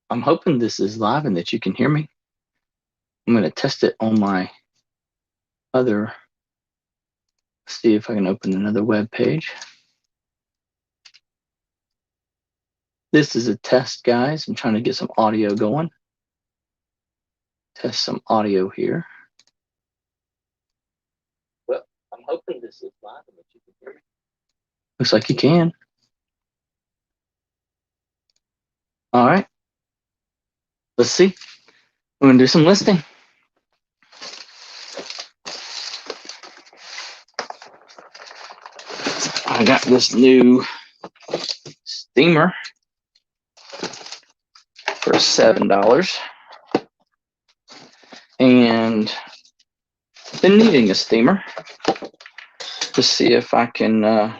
I'm hoping this is live and that you can hear me. I'm going to test it on my other, see if I can open another web page. This is a test, guys. I'm trying to get some audio going. Test some audio here. Well, I'm hoping this is live and that you can hear me. Looks like you can. All right. Let's see. I'm going to do some listing. I got this new steamer for $7. And been needing a steamer to see if I can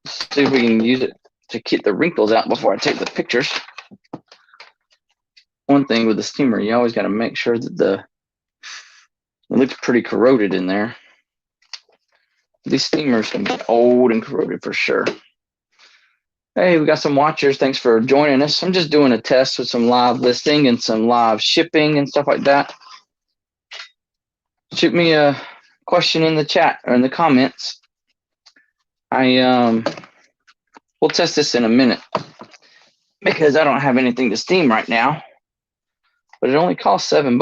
see if we can use it to keep the wrinkles out before I take the pictures. One thing with the steamer, you always got to make sure that it looks pretty corroded in there. These steamers can be old and corroded for sure. Hey, we got some watchers. Thanks for joining us. I'm just doing a test with some live listing and some live shipping and stuff like that. Shoot me a question in the chat or in the comments. We'll test this in a minute because I don't have anything to steam right now, but it only costs $7.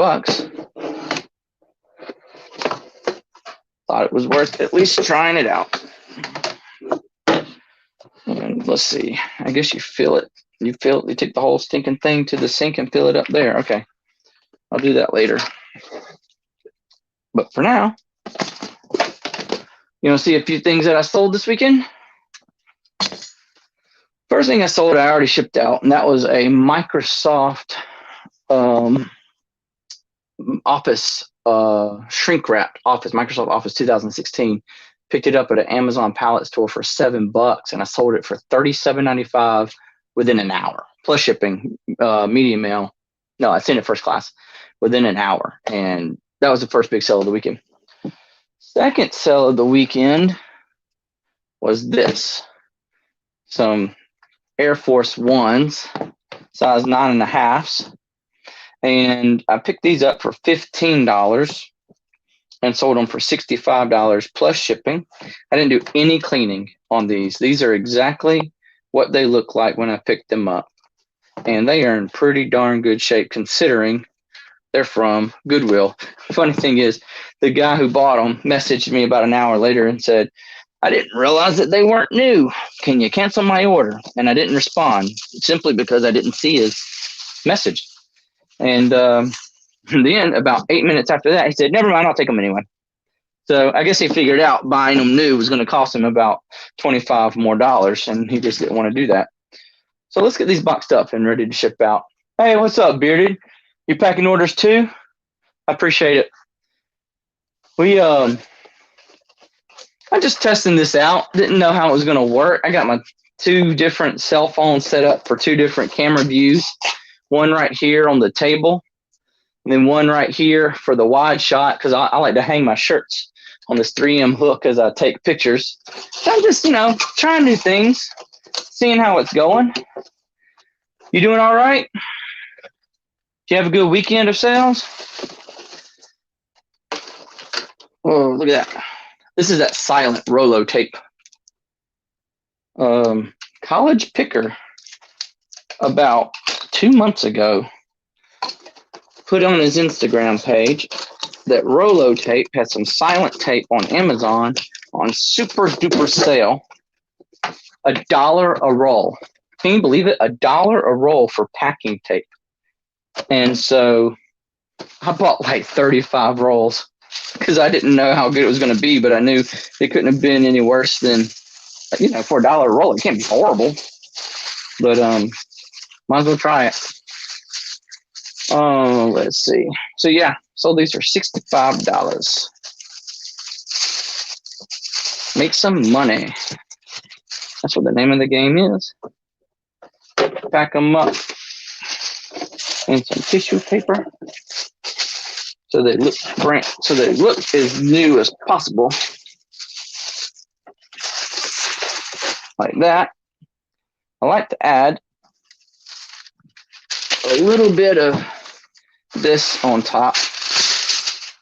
Thought it was worth at least trying it out. And let's see. I guess you fill it. You take the whole stinking thing to the sink and fill it up there. Okay. I'll do that later. But for now, you want to see a few things that I sold this weekend? First thing I sold, I already shipped out, and that was a Microsoft Office shrink wrapped Microsoft Office 2016. Picked it up at an Amazon pallet store for $7, and I sold it for $37.95 within an hour, plus shipping, medium mail. No, I sent it first class within an hour, and that was the first big sale of the weekend. Second sale of the weekend was this. Some Air Force Ones, size 9.5s. And I picked these up for $15 and sold them for $65 plus shipping. I didn't do any cleaning on these. These are exactly what they look like when I picked them up. And they are in pretty darn good shape considering they're from Goodwill. Funny thing is, the guy who bought them messaged me about an hour later and said, I didn't realize that they weren't new. Can you cancel my order? And I didn't respond simply because I didn't see his message. And then about 8 minutes after that, he said, never mind, I'll take them anyway. So I guess he figured out buying them new was going to cost him about $25 more, and he just didn't want to do that. So let's get these boxed up and ready to ship out. Hey, what's up, Bearded? You packing orders too? I appreciate it. I'm just testing this out. Didn't know how it was going to work. I got my 2 different cell phones set up for 2 different camera views. One right here on the table, and then one right here for the wide shot because I like to hang my shirts on this 3M hook as I take pictures. So I'm just, trying new things, seeing how it's going. You doing all right? Did you have a good weekend of sales? Oh, look at that. This is that silent Rolo tape. College Picker about 2 months ago put on his Instagram page that Rolo tape had some silent tape on Amazon on super duper sale. $1 a roll. Can you believe it? $1 a roll for packing tape. And so I bought like 35 rolls because I didn't know how good it was going to be, but I knew it couldn't have been any worse than, for $1 a roll. It can't be horrible, but might as well try it. Oh, let's see. So yeah, sold these for $65. Make some money. That's what the name of the game is. Pack them up in some tissue paper so they look as new as possible. Like that. I like to add a little bit of this on top.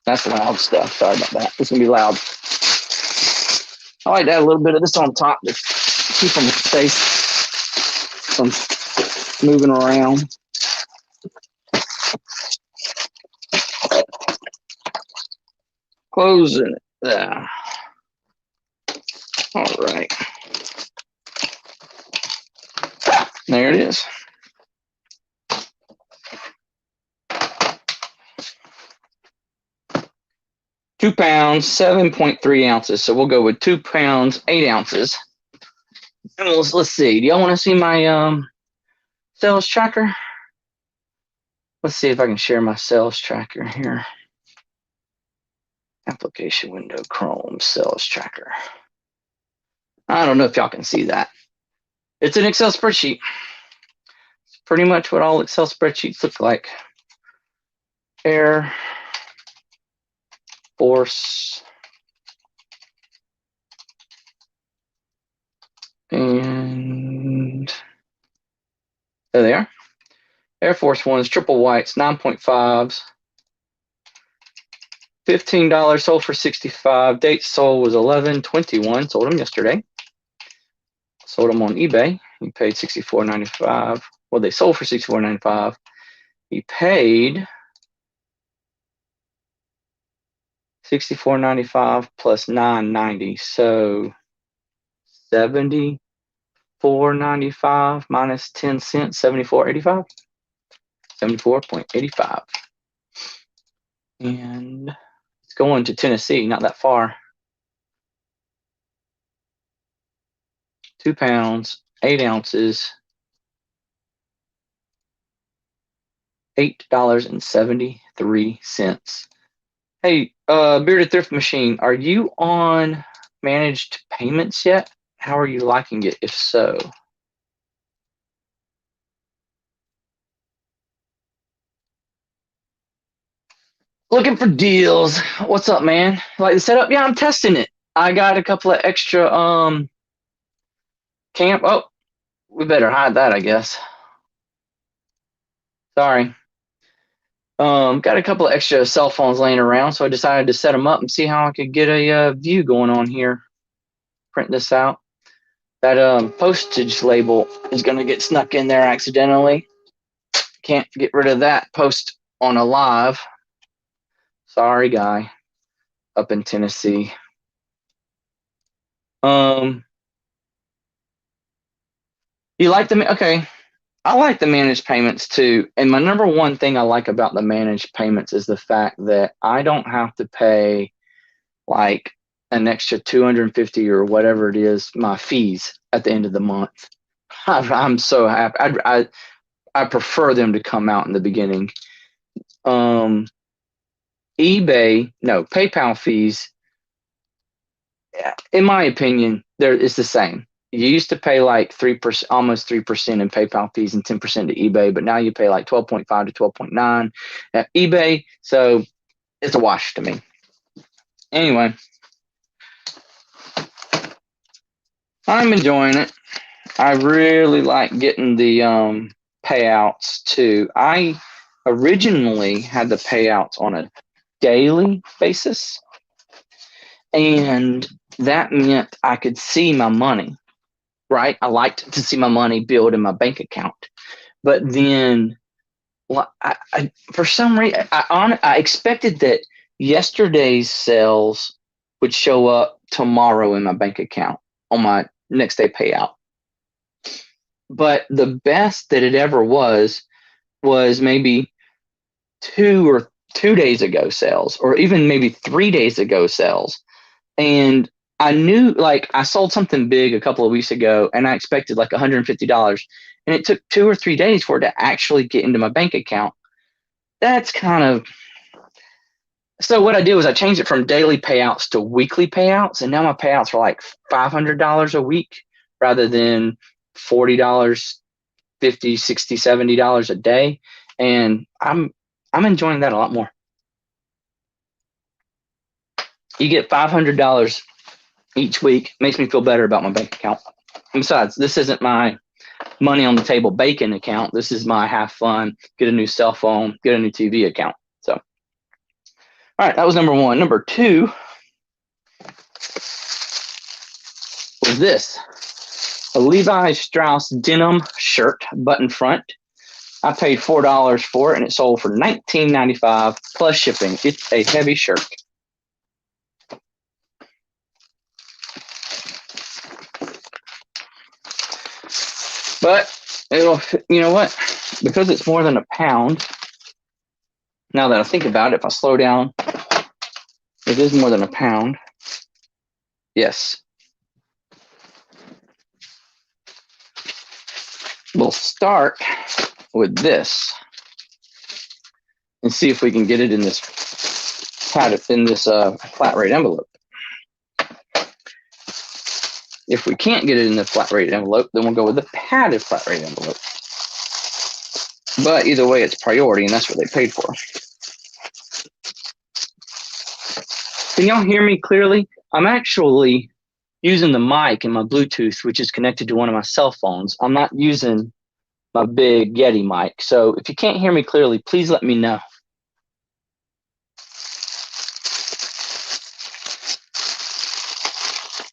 That's loud stuff. Sorry about that. It's going to be loud. I like to add a little bit of this on top to keep them safe from moving around. Closing it there. All right. There it is. £2, 7.3 ounces. So we'll go with 2 pounds, 8 ounces. And let's see. Do y'all want to see my sales tracker? Let's see if I can share my sales tracker here. Application window, Chrome, sales tracker. I don't know if y'all can see that. It's an Excel spreadsheet. It's pretty much what all Excel spreadsheets look like. Air Force and there they are. Air Force Ones, triple whites, 9.5s. $15 sold for $65. Date sold was 11/21. Sold them yesterday. Sold them on eBay. He paid $64.95. Well, they sold for $64.95. He paid $64.95 plus $9.90. So $74.95 minus 10 cents, $74.85. 74.85. And it's going to Tennessee, not that far. 2 pounds, 8 ounces, $8.73. Hey, Bearded Thrift Machine, are you on managed payments yet? How are you liking it, if so? Looking for deals. What's up, man? Like the setup? Yeah, I'm testing it. I got a couple of extra camp. Oh, we better hide that, I guess. Sorry. Got a couple of extra cell phones laying around, so I decided to set them up and see how I could get a view going on here. Print this out. That postage label is going to get snuck in there accidentally. Can't get rid of that post on a live. Sorry, guy up in Tennessee. You like them? Okay. I like the managed payments too. And my number one thing I like about the managed payments is the fact that I don't have to pay like an extra 250 or whatever it is, my fees at the end of the month. I'm so happy. I prefer them to come out in the beginning. PayPal fees, in my opinion, it's the same. You used to pay like 3%, almost 3% in PayPal fees and 10% to eBay, but now you pay like 12.5 to 12.9 at eBay. So it's a wash to me. Anyway, I'm enjoying it. I really like getting the payouts too. I originally had the payouts on a daily basis, and that meant I could see my money. Right? I liked to see my money build in my bank account. But then for some reason, I expected that yesterday's sales would show up tomorrow in my bank account on my next day payout. But the best that it ever was maybe 2 days ago sales, or even maybe 3 days ago sales. And I knew, like, I sold something big a couple of weeks ago and I expected like $150, and it took 2 or 3 days for it to actually get into my bank account. That's kind of, so what I did was I changed it from daily payouts to weekly payouts, and now my payouts are like $500 a week rather than $40, $50, $60, $70 a day. And I'm enjoying that a lot more. You get $500 each week. Makes me feel better about my bank account. And besides, this isn't my money on the table bacon account. This is my have fun, get a new cell phone, get a new TV account. So, all right, that was number one. Number two was this, a Levi Strauss denim shirt, button front. I paid $4 for it, and it sold for $19.95 plus shipping. It's a heavy shirt. But it'll, you know what? Because it's more than a pound, now that I think about it, if I slow down, it is more than a pound. Yes. We'll start with this and see if we can get it in this flat rate envelope. If we can't get it in the flat rate envelope, then we'll go with the padded flat rate envelope. But either way, it's priority, and that's what they paid for. Can y'all hear me clearly? I'm actually using the mic and my Bluetooth, which is connected to one of my cell phones. I'm not using my big Yeti mic. So if you can't hear me clearly, please let me know.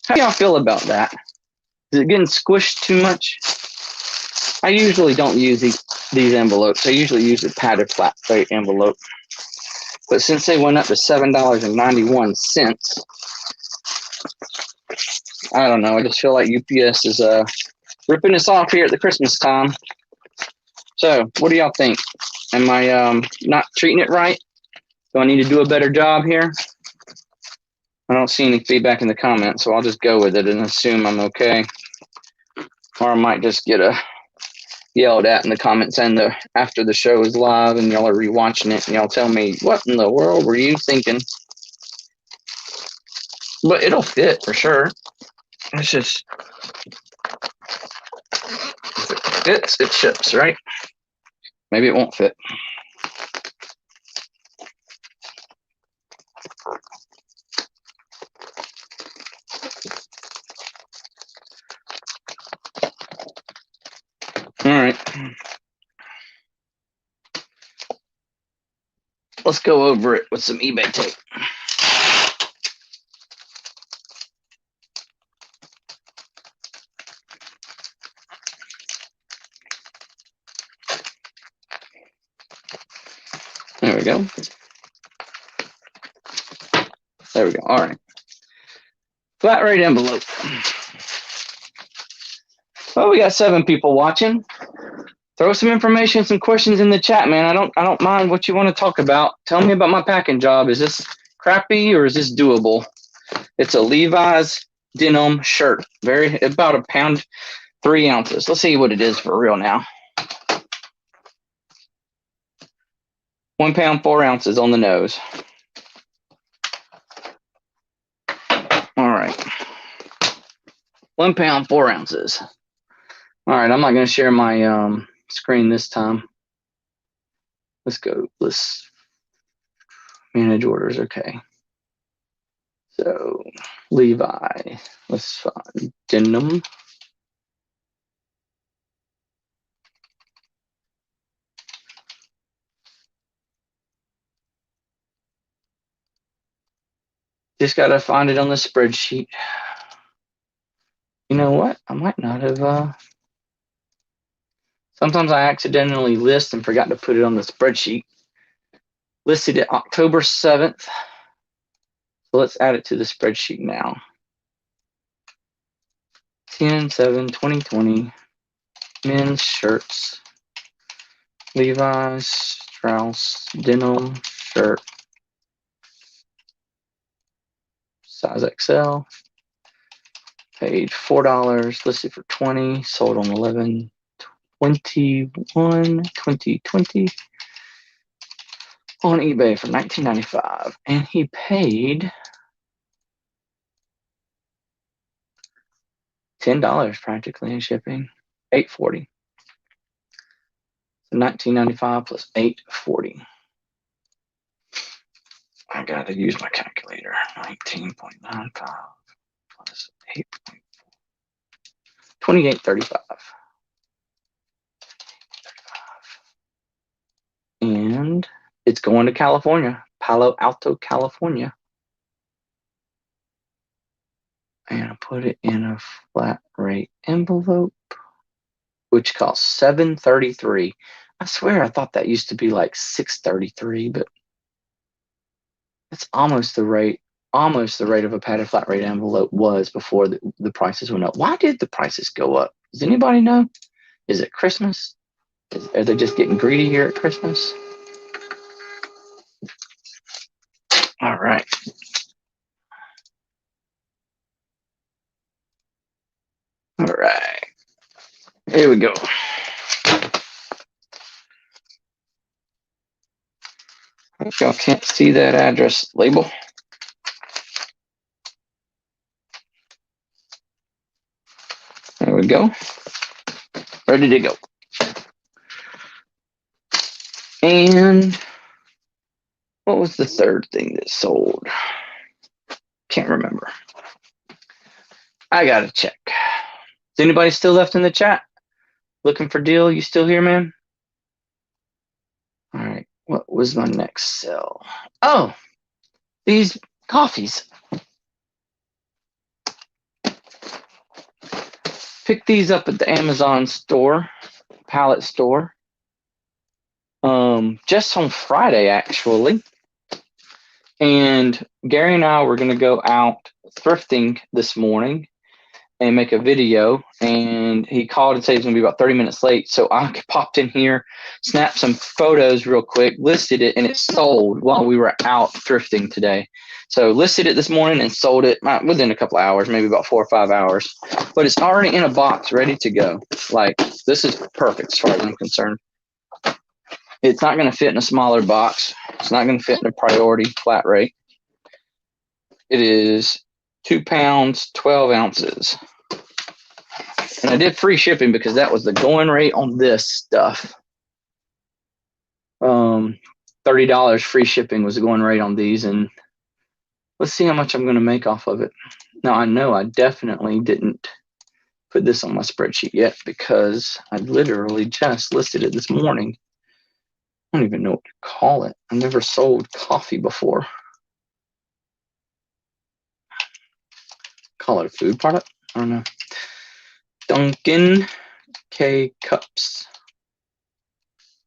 How do y'all feel about that? Is it getting squished too much? I usually don't use these envelopes. I usually use the padded flat rate envelope. But since they went up to $7.91, I don't know. I just feel like UPS is ripping us off here at the Christmas time. So what do y'all think? Am I not treating it right? Do I need to do a better job here? I don't see any feedback in the comments, so I'll just go with it and assume I'm okay. Or I might just get yelled at in the comments and after the show is live and y'all are rewatching it and y'all tell me, what in the world were you thinking? But it'll fit for sure. It's just, if it fits, it ships, right? Maybe it won't fit. All right. Let's go over it with some eBay tape. There we go. There we go. All right. Flat rate envelope. Well, we got 7 people watching. Throw some information, some questions in the chat, man. I don't mind what you want to talk about. Tell me about my packing job. Is this crappy or is this doable? It's a Levi's denim shirt. About a pound, 3 ounces. Let's see what it is for real now. 1 pound, 4 ounces on the nose. All right. 1 pound, 4 ounces. All right, I'm not going to share my screen this time. Let's go. Let's manage orders. Okay. So Levi, let's find denim. Just got to find it on the spreadsheet. You know what? I might not have. Sometimes I accidentally list and forgot to put it on the spreadsheet. Listed it October 7th. So let's add it to the spreadsheet now. 10/7/2020. Men's shirts. Levi's Strauss denim shirt. Size XL. Paid $4. Listed for $20. Sold on 11/21/2020. On eBay for $19.95, and he paid $10 practically in shipping, $8.40. So $19.95 plus $8.40. I gotta use my calculator. 19.95 plus 8.4. $28.35. and it's going to California, Palo Alto, California. And I put it in a flat rate envelope, which costs $7.33. I swear I thought that used to be like $6.33, but it's almost the rate of a padded flat rate envelope was before the prices went up. Why did the prices go up? Does anybody know? Is it Christmas? Are they just getting greedy here at Christmas? All right. All right. Here we go. If y'all can't see that address label. There we go. Ready to go. And what was the third thing that sold? Can't remember. I gotta check. Is anybody still left in the chat? Looking for deal? You still here, man? All right. What was my next sell? Oh, these coffees. Picked these up at the Amazon store, pallet store. Just on Friday, actually. And Gary and I were going to go out thrifting this morning and make a video. And he called and said he's going to be about 30 minutes late. So I popped in here, snapped some photos real quick, listed it, and it sold while we were out thrifting today. So listed it this morning and sold it within a couple of hours, maybe about 4 or 5 hours. But it's already in a box, ready to go. Like, this is perfect as far as I'm concerned. It's not going to fit in a smaller box. It's not going to fit in a priority flat rate. It is 2 pounds, 12 ounces. And I did free shipping because that was the going rate on this stuff. $30 free shipping was the going rate on these. And let's see how much I'm going to make off of it. Now, I know I definitely didn't put this on my spreadsheet yet because I literally just listed it this morning. I don't even know what to call it. I've never sold coffee before. Call it a food product? I don't know. Dunkin' K cups.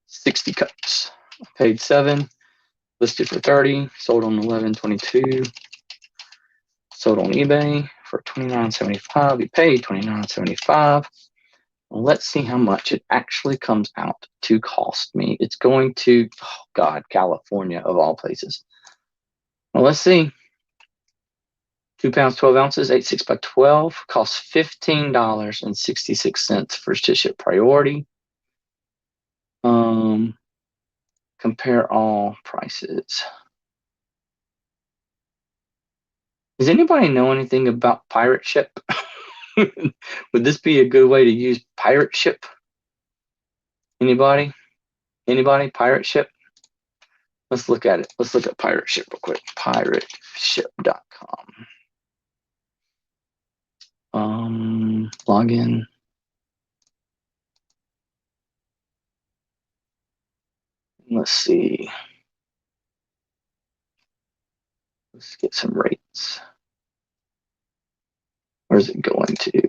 60 cups. Paid $7. Listed for $30. Sold on 11/22. Sold on eBay for $29.75. We paid $29.75. Let's see how much it actually comes out to cost me. It's going to, oh God, California of all places. Well, let's see. 2 pounds, 12 ounces, 8.6 by 12, costs $15.66 for ship priority. Compare all prices. Does anybody know anything about pirate ship? Would this be a good way to use pirate ship? Anybody? Anybody? Pirate ship? Let's look at it. Let's look at pirate ship real quick. Pirateship.com. Login. Let's see. Let's get some rates. Where's it going to?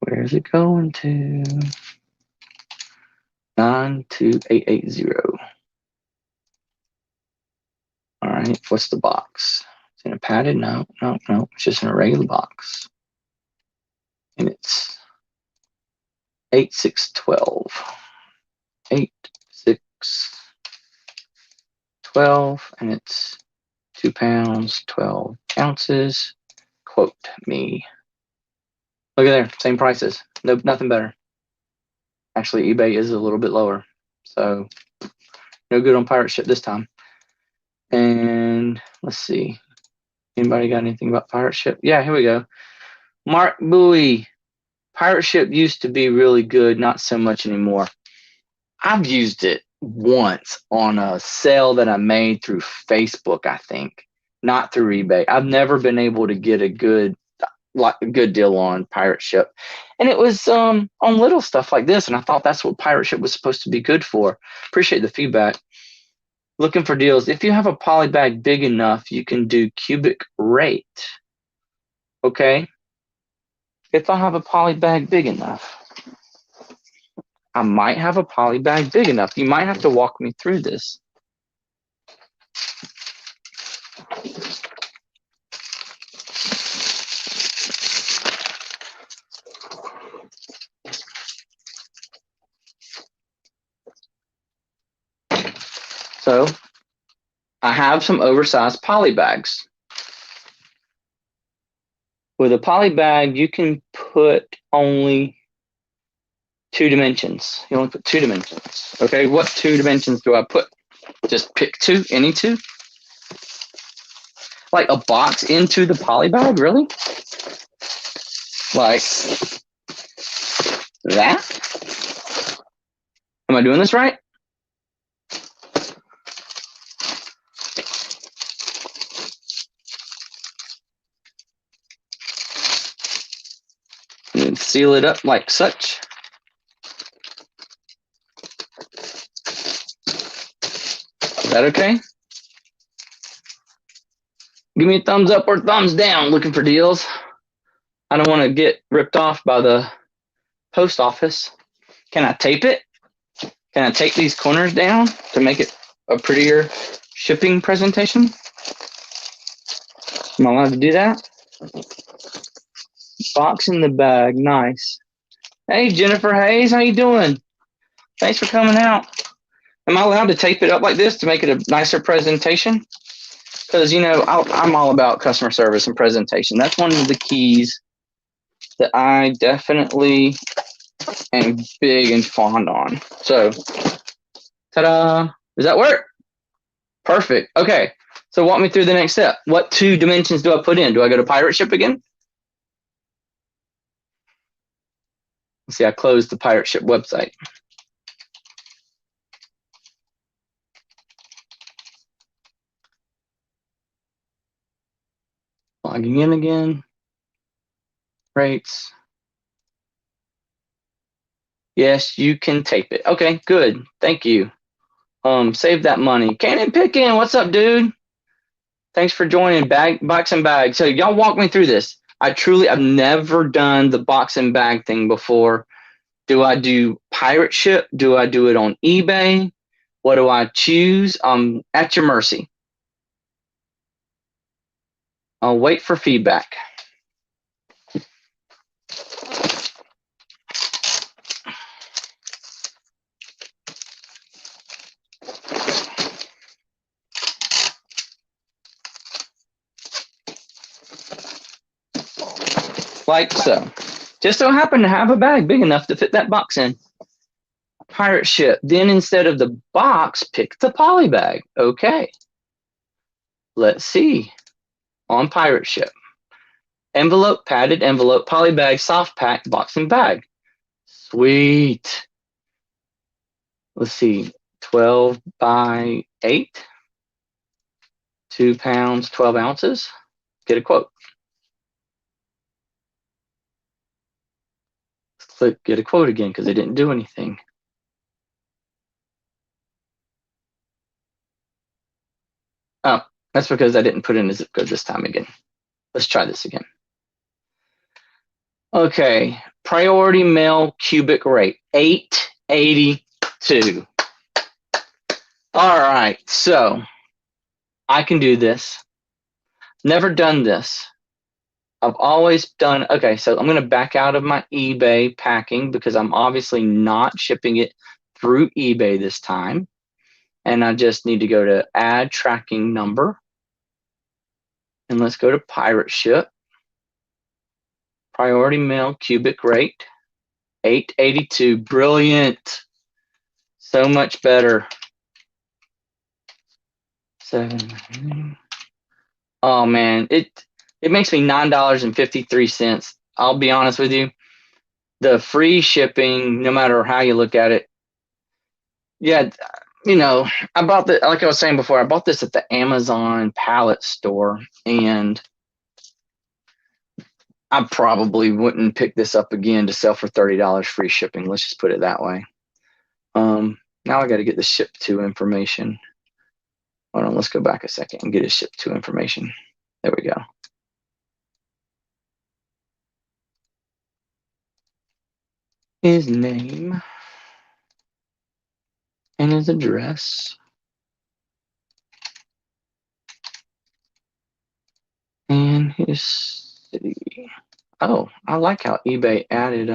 Where's it going to? 92880. All right, what's the box? It's in a padded? No. It's just in a regular box. And it's 8612. 8612, and it's 2 pounds, 12 ounces. Quote me. Look at there, same prices. Nope, nothing better. Actually, eBay is a little bit lower. So no good on pirate ship this time. And let's see. Anybody got anything about pirate ship? Yeah, here we go. Mark Bowie. Pirate ship used to be really good, not so much anymore. I've used it once on a sale that I made through Facebook, I think, not through eBay. I've never been able to get a good like a good deal on pirate ship, and it was on little stuff like this, and I thought that's what pirate ship was supposed to be good for. Appreciate the feedback. Looking for deals. If you have a poly bag big enough, you can do cubic rate. Okay. If I have a poly bag big enough, I might have a poly bag big enough. You might have to walk me through this. So I have some oversized poly bags. With a poly bag, you can put only 2 dimensions. You only put 2 dimensions. Okay, what 2 dimensions do I put? Just pick 2, any 2? Like a box into the poly bag, really? Like that? Am I doing this right? And seal it up like such. Is that okay? Give me a thumbs up or thumbs down. Looking for deals. I don't want to get ripped off by the post office. Can I tape it? Can I take these corners down to make it a prettier shipping presentation? Am I allowed to do that? Box in the bag. Nice. Hey, Jennifer Hayes. How you doing? Thanks for coming out. Am I allowed to tape it up like this to make it a nicer presentation? Because, you know, I'm all about customer service and presentation. That's one of the keys that I definitely am big and fond on. So, ta-da. Does that work? Perfect. Okay. So walk me through the next step. What 2 dimensions do I put in? Do I go to pirate ship again? Let's see, I closed the pirate ship website. Logging in again. Rates. Yes, you can tape it. Okay, good. Thank you. Save that money. Cannon Pickin', what's up, dude? Thanks for joining Box and Bag. So y'all walk me through this. I've never done the box and bag thing before. Do I do pirate ship? Do I do it on eBay? What do I choose? At your mercy. I'll wait for feedback. Like so. Just so happen to have a bag big enough to fit that box in. Pirate ship. Then instead of the box, pick the poly bag. Okay. Let's see. On pirate ship. Envelope, padded envelope, poly bag, soft pack, box and bag. Sweet. Let's see. 12 by 8. 2 pounds, 12 ounces. Get a quote. Click get a quote again because they didn't do anything. Oh, that's because I didn't put in a zip code this time again. Let's try this again. Okay, priority mail cubic rate, $8.82. All right, so I can do this. Never done this. I've always done, okay, so I'm going to back out of my eBay packing because I'm obviously not shipping it through eBay this time. And I just need to go to add tracking number. And let's go to pirate ship. Priority mail cubic rate, $8.82. Brilliant. So much better. 7. Oh man, it makes me $9.53. I'll be honest with you. The free shipping, no matter how you look at it. Yeah, you know, I bought the, like I was saying before, I bought this at the Amazon pallet store, and I probably wouldn't pick this up again to sell for $30 free shipping. Let's just put it that way. Now I got to get the ship to information. Hold on, let's go back a second and get his ship to information. There we go. His name and his address. And his city. Oh, I like how eBay added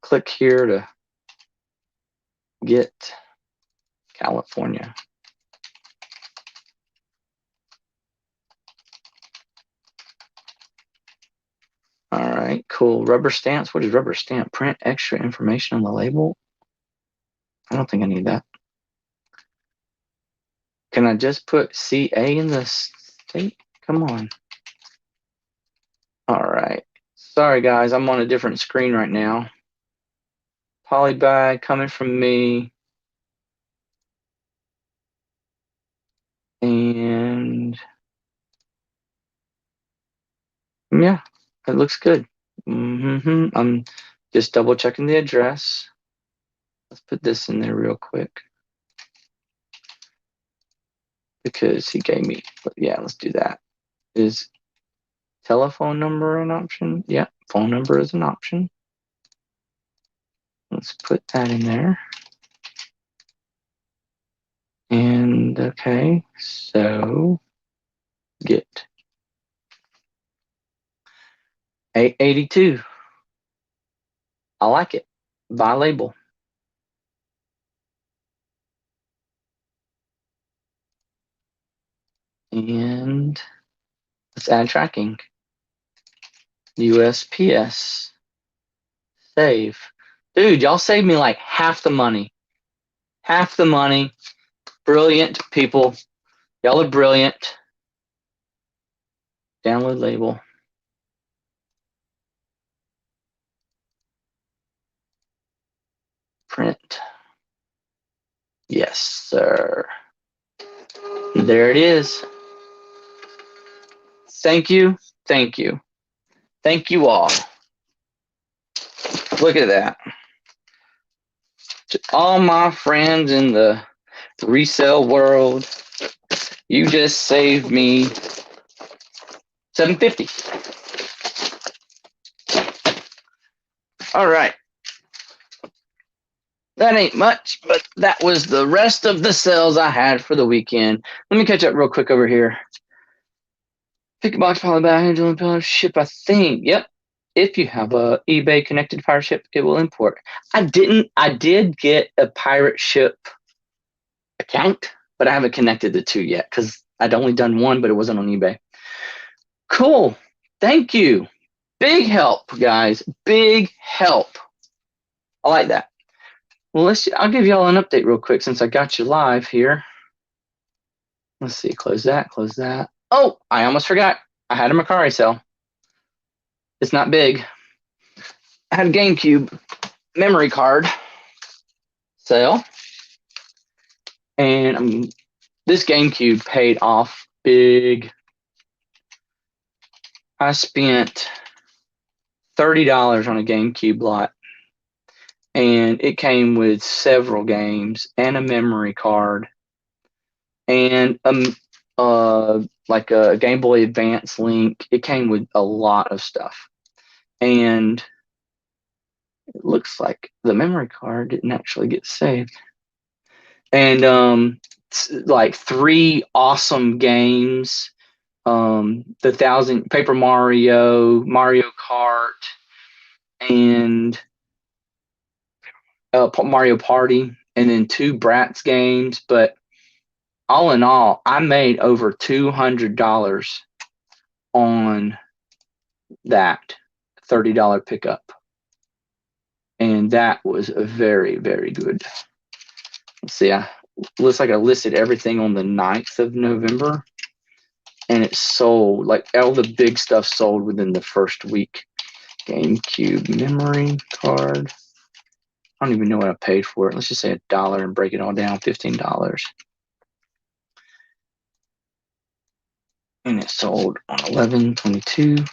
click here to get California. All right, cool. Rubber stamps. What is rubber stamp? Print extra information on the label. I don't think I need that. Can I just put CA in the state? Come on. All right. Sorry, guys. I'm on a different screen right now. Polybag coming from me. And yeah, it looks good. I'm just double checking the address. Let's put this in there real quick. Because he gave me, yeah, let's do that. Is telephone number an option? Yeah, phone number is an option. Let's put that in there. And okay, so get 882. I like it. Buy label. And let's add tracking. USPS. Save. Dude, y'all saved me like half the money. Half the money. Brilliant people. Y'all are brilliant. Download label. Print. Yes, sir. There it is. Thank you. Thank you. Thank you all. Look at that. To all my friends in the resale world, you just saved me $750. All right. That ain't much, but that was the rest of the sales I had for the weekend. Let me catch up real quick over here. Pick a box, polybag, handle, and ship, I think. Yep. If you have a eBay connected Pirate Ship, it will import. I did get a Pirate Ship account, but I haven't connected the two yet because I'd only done one, but it wasn't on eBay. Cool. Thank you. Big help, guys. Big help. I like that. Well, I'll give y'all an update real quick since I got you live here. Let's see. Close that. Close that. Oh, I almost forgot. I had a mercari sale. It's not big. I had a Gamecube memory card sale, and this Gamecube paid off big. I spent $30 on a Gamecube lot, and it came with several games and a memory card and like a Game Boy Advance link. It came with a lot of stuff, and it looks like the memory card didn't actually get saved. And like 3 awesome games. The Paper Mario, Mario Kart, and Mario Party, and then 2 Bratz games. But all in all, I made over $200 on that $30 pickup. And that was a very, very good. Let's see, looks like I listed everything on the 9th of November. And it sold, like all the big stuff sold within the first week. Gamecube memory card. I don't even know what I paid for it. Let's just say $1 and break it all down, $15. and it sold on 11/22.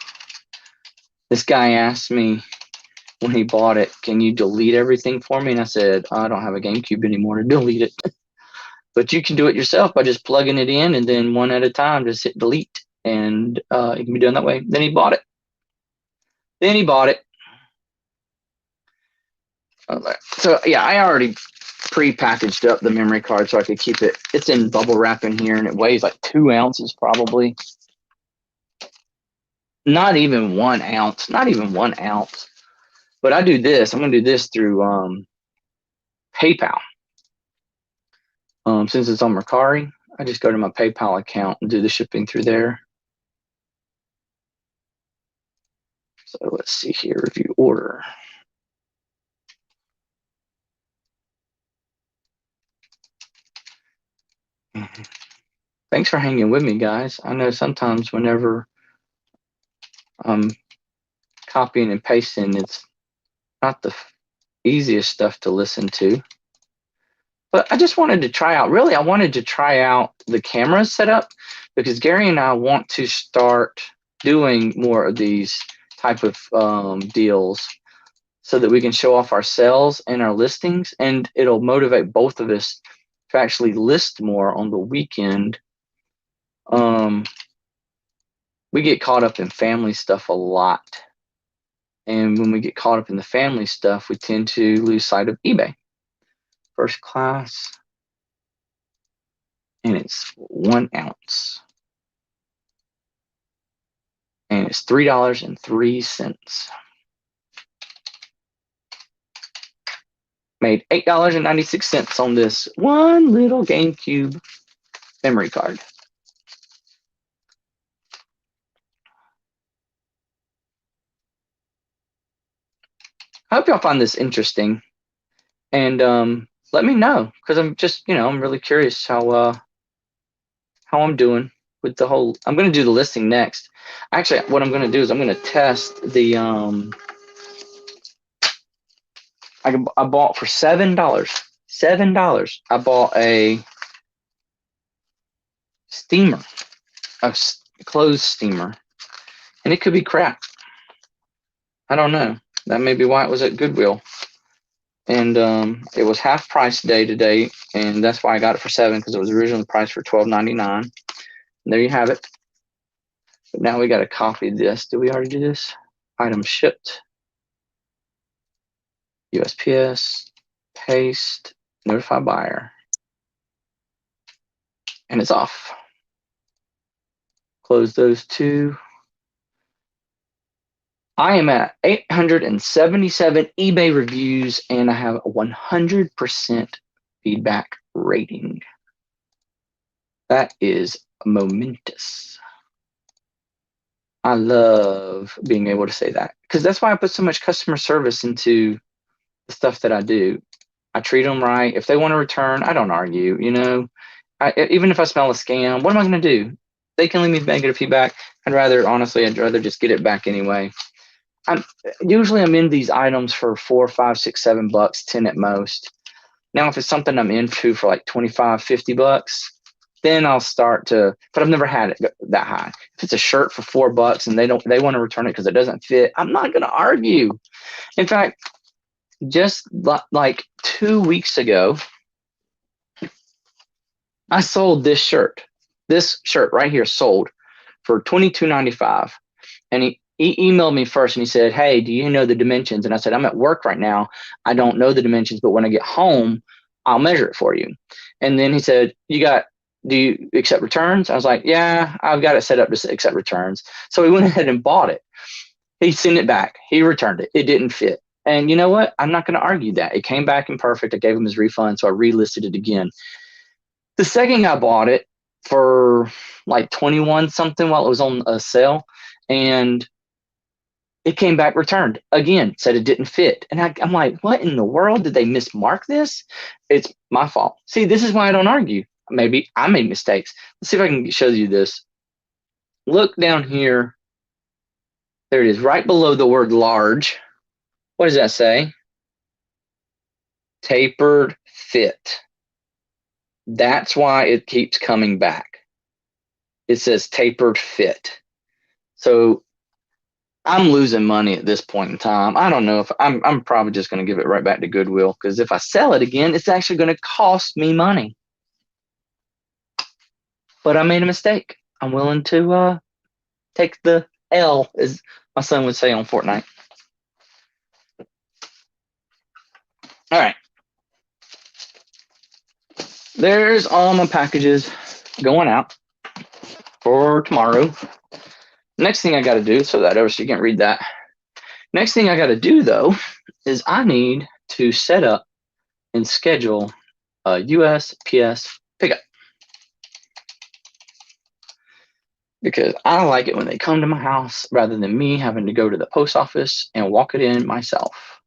This guy asked me when he bought it, can you delete everything for me? And I said, I don't have a Gamecube anymore to delete it. But you can do it yourself by just plugging it in, and then one at a time, just hit delete, and it can be done that way. Then he bought it. So yeah, I already pre-packaged up the memory card so I could keep it. It's in bubble wrap in here, and it weighs like 2 ounces probably. Not even 1 ounce. Not even 1 ounce. But I do this. I'm going to do this through PayPal. Since it's on Mercari, I just go to my PayPal account and do the shipping through there. So let's see here, review order. Thanks for hanging with me, guys. I know sometimes whenever I'm copying and pasting, it's not the easiest stuff to listen to. But I just wanted to try out, really, I wanted to try out the camera setup because Gary and I want to start doing more of these type of deals so that we can show off our sales and our listings, and it'll motivate both of us to actually list more on the weekend. We get caught up in family stuff a lot. And when we get caught up in the family stuff, we tend to lose sight of eBay. First class, and it's 1 ounce. And it's $3.03. Made $8.96 on this one little Gamecube memory card. I hope y'all find this interesting, and let me know, because I'm just, I'm really curious how I'm doing with the whole. I'm going to do the listing next. Actually, what I'm going to do is I'm going to test the I bought for $7. $7. I bought a steamer, a clothes steamer, and it could be crap. I don't know. That may be why it was at Goodwill. And it was half price day today, and that's why I got it for $7, because it was originally priced for $12.99. There you have it. But now we got to copy this. Did we already do this? Item shipped. USPS. Paste. Notify buyer. And it's off. Close those two. I am at 877 eBay reviews, and I have a 100% feedback rating. That is momentous. I love being able to say that, because that's why I put so much customer service into the stuff that I do. I treat them right. If they want to return, I don't argue. Even if I smell a scam, what am I going to do? They can leave me negative feedback. I'd rather just get it back anyway. I'm in these items for $4, $5, $6, $7, 10 at most. Now, if it's something I'm into for like $25, $50, then I'll start to. But I've never had it that high. If it's a shirt for $4 and they want to return it because it doesn't fit, I'm not going to argue. In fact, just like 2 weeks ago, I sold this shirt. This shirt right here sold for $22.95, and he emailed me first and he said, hey, do you know the dimensions? And I said, I'm at work right now. I don't know the dimensions, but when I get home, I'll measure it for you. And then he said, do you accept returns? I was like, yeah, I've got it set up to accept returns. So he went ahead and bought it. He sent it back. He returned it. It didn't fit. And you know what? I'm not going to argue that. It came back imperfect. I gave him his refund, so I relisted it again. The second I bought it for like 21 something while it was on a sale, and it came back returned again, said it didn't fit. And I'm like, what in the world? Did they mismark this? It's my fault. See, this is why I don't argue. Maybe I made mistakes. Let's see if I can show you this. Look down here. There it is, right below the word large. What does that say? Tapered fit. That's why it keeps coming back. it says tapered fit. So I'm losing money at this point in time. I don't know if I'm probably just going to give it right back to Goodwill, because if I sell it again, it's actually going to cost me money. But I made a mistake. I'm willing to take the L, as my son would say on Fortnite. All right. There's all my packages going out for tomorrow. Next thing I got to do, so that over so you can't read that. Next thing I got to do, though, is I need to set up and schedule a USPS pickup. Because I like it when they come to my house rather than me having to go to the post office and walk it in myself.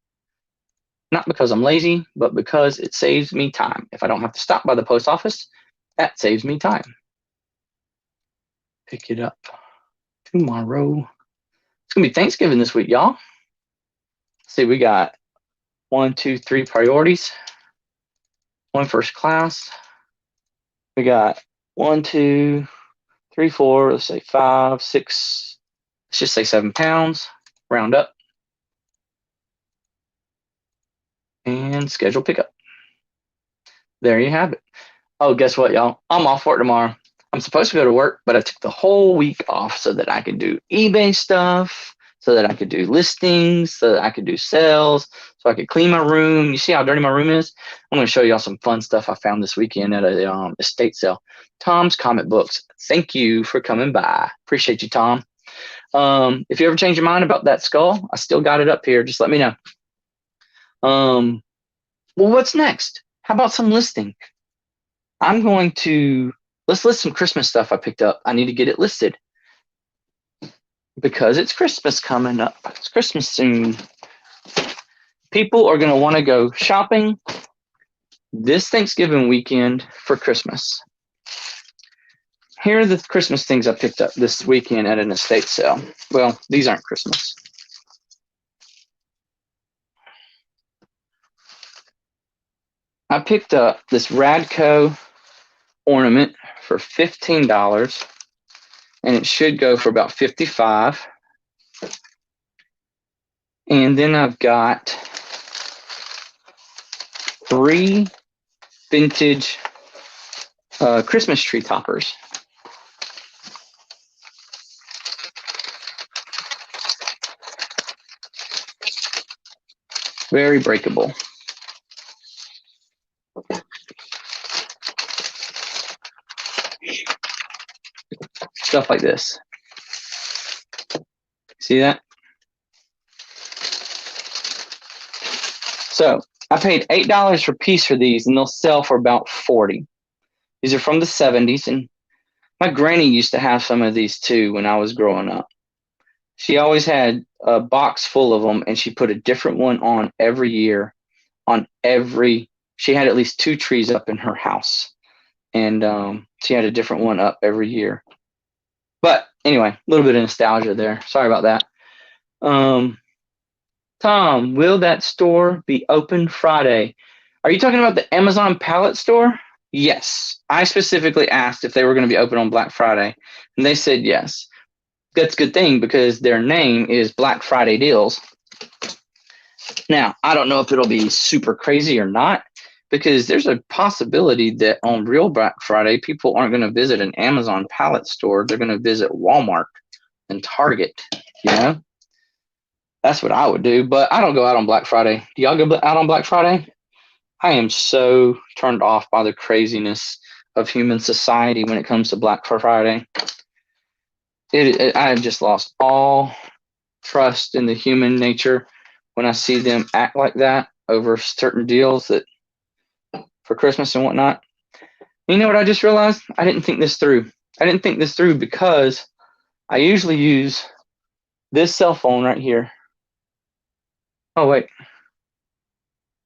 Not because I'm lazy, but because it saves me time. If I don't have to stop by the post office, that saves me time. Pick it up tomorrow. It's going to be Thanksgiving this week, y'all. See, we got 1, 2, 3 priorities. 1 first class. We got 1, 2, 3, 4, let's say 5, 6, let's just say 7 pounds, round up. And schedule pickup. There you have it. Oh, guess what, y'all? I'm off work tomorrow. I'm supposed to go to work, but I took the whole week off so that I could do eBay stuff, so that I could do listings, so that I could do sales, so I could clean my room. You see how dirty my room is? I'm going to show y'all some fun stuff I found this weekend at a estate sale. Tom's Comic Books. Thank you for coming by. Appreciate you, Tom. If you ever change your mind about that skull, I still got it up here. Just let me know. Well, what's next? How about some listing? I'm going to let's list some Christmas stuff I picked up. I need to get it listed because it's Christmas coming up. It's Christmas soon. People are going to want to go shopping this Thanksgiving weekend for Christmas. Here are the Christmas things I picked up this weekend at an estate sale. Well, these aren't Christmas. I picked up this Radco ornament for $15, and it should go for about $55. And then I've got 3 vintage Christmas tree toppers. Very breakable. Stuff like this. See that? So I paid $8 per piece for these, and they'll sell for about $40. These are from the 70s, and my granny used to have some of these too when I was growing up. She always had a box full of them, and she put a different one on every year. She had at least 2 trees up in her house, and she had a different one up every year. But anyway, a little bit of nostalgia there. Sorry about that. Tom, will that store be open Friday? Are you talking about the Amazon pallet store? Yes. I specifically asked if they were going to be open on Black Friday, and they said yes. That's a good thing because their name is Black Friday Deals. Now, I don't know if it'll be super crazy or not, because there's a possibility that on real Black Friday, people aren't going to visit an Amazon pallet store. They're going to visit Walmart and Target, you know? That's what I would do, but I don't go out on Black Friday. Do y'all go out on Black Friday? I am so turned off by the craziness of human society when it comes to Black Friday. I have just lost all trust in the human nature when I see them act like that over certain deals that for Christmas and whatnot. You know what I just realized? I didn't think this through. Because I usually use this cell phone right here. Oh, wait.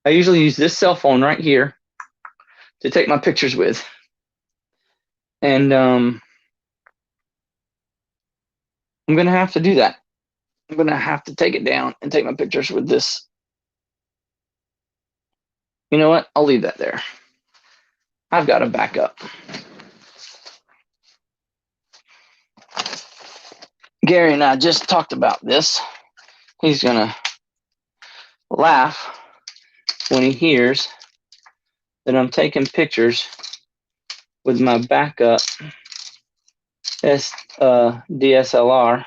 I usually use this cell phone right here to take my pictures with. And I'm going to have to do that. I'm going to have to take it down and take my pictures with this. You know what? I'll leave that there. I've got to back up. Gary and I just talked about this. He's gonna laugh when he hears that I'm taking pictures with my backup DSLR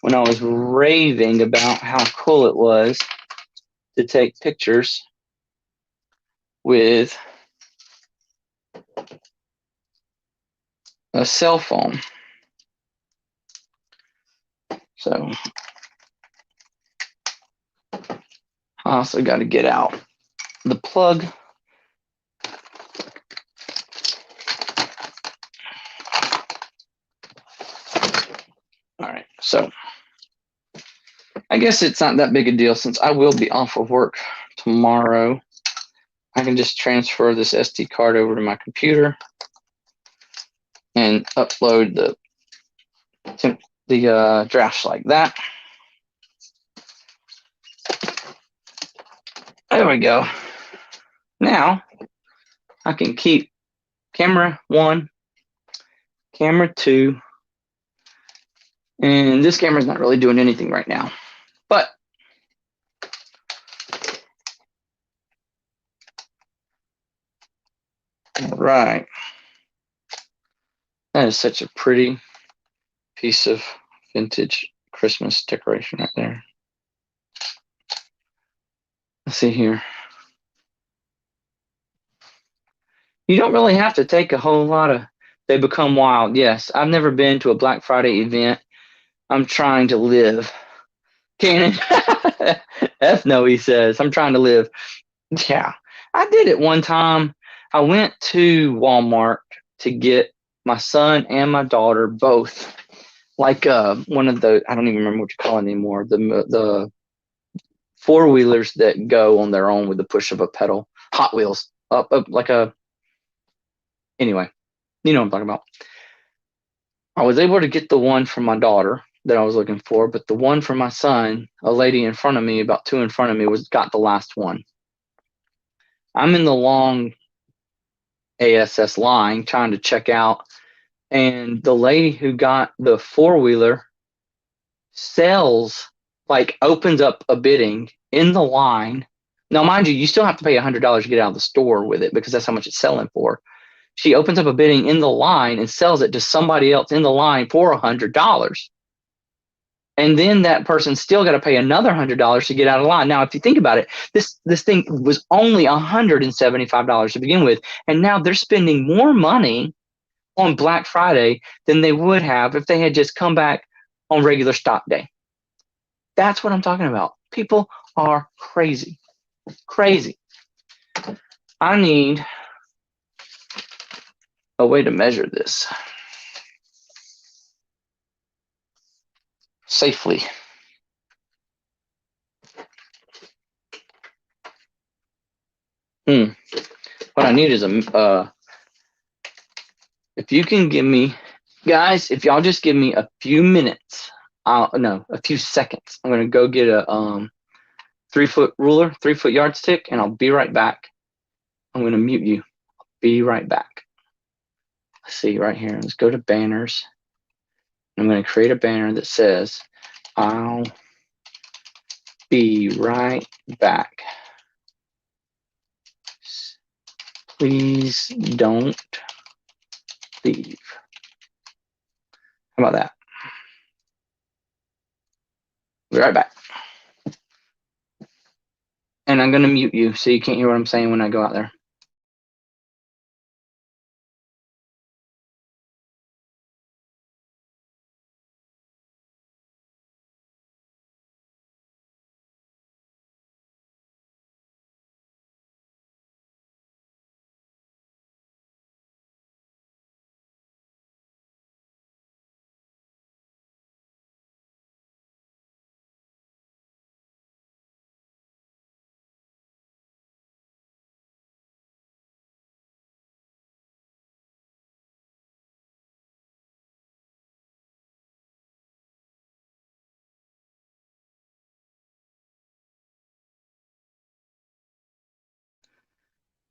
when I was raving about how cool it was to take pictures with a cell phone. So I also got to get out the plug. All right, so I guess it's not that big a deal since I will be off of work tomorrow. I can just transfer this SD card over to my computer and upload the drafts like that. There we go. Now I can keep camera 1, camera 2, and this camera's not really doing anything right now, but all right. That is such a pretty piece of vintage Christmas decoration right there. Let's see here. You don't really have to take a whole lot of They Become Wild. Yes, I've never been to a Black Friday event. I'm trying to live. Cannon. F no, he says. I'm trying to live. Yeah, I did it one time. I went to Walmart to get my son and my daughter both, like one of the, I don't even remember what you call it anymore, the four-wheelers that go on their own with the push of a pedal, Hot Wheels, up like a, anyway, you know what I'm talking about. I was able to get the one for my daughter that I was looking for, but the one for my son, a lady in front of me, about 2 in front of me, got the last one. I'm in the long ASS line trying to check out, and the lady who got the four-wheeler sells, like opens up a bidding in the line. Now, mind you, you still have to pay $100 to get out of the store with it because that's how much it's selling for. She opens up a bidding in the line and sells it to somebody else in the line for $100. And then that person still got to pay another $100 to get out of line. Now, if you think about it, this thing was only $175 to begin with, and now they're spending more money on Black Friday than they would have if they had just come back on regular stock day. That's what I'm talking about. People are crazy. Crazy. I need a way to measure this safely. What I need is if you can give me, guys, if y'all just give me a few minutes, a few seconds. I'm gonna go get a 3-foot ruler, 3-foot yardstick, and I'll be right back. I'm gonna mute you. I'll be right back. Let's see right here. Let's go to banners. I'm gonna create a banner that says, "I'll be right back. Please don't leave." How about that? Be right back. And I'm going to mute you so you can't hear what I'm saying when I go out there.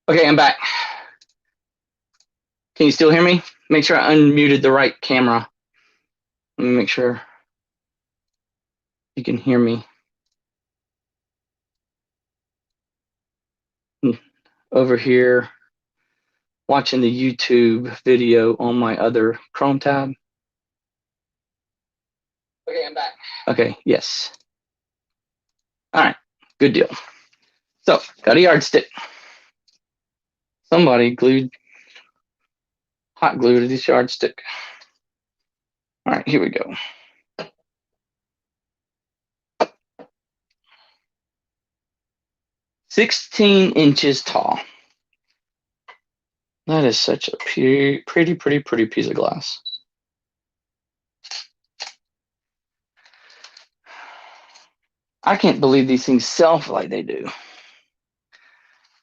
Okay, I'm back. Can you still hear me? Make sure I unmuted the right camera. Let me make sure. You can hear me over here watching the YouTube video on my other Chrome tab. Okay, I'm back. Okay, yes. All right, good deal. So, got a yardstick. Somebody glued hot glue to this yardstick. All right, here we go. 16 inches tall. That is such a pretty piece of glass. I can't believe these things sell like they do.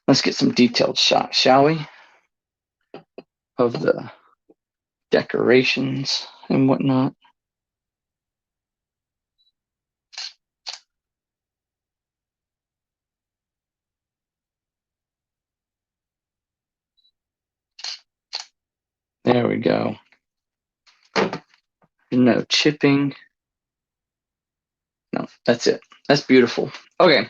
Let's get some detailed shots, shall we? Of the decorations and whatnot. There we go. No chipping. No, that's it. That's beautiful. Okay,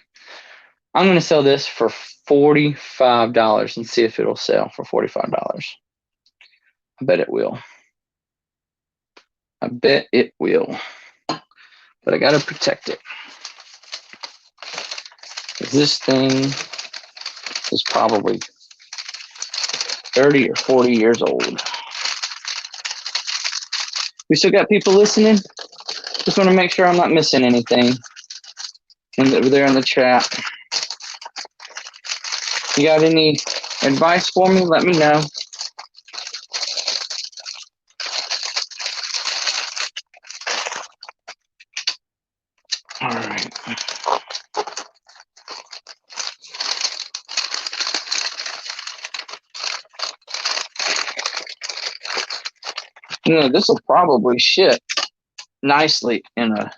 I'm going to sell this for $45 and see if it'll sell for $45. I bet it will. I bet it will. But I got to protect it. This thing is probably 30 or 40 years old. We still got people listening? Just want to make sure I'm not missing anything. And that they're in the chat. You got any advice for me? Let me know. All right. You know, this will probably ship nicely in a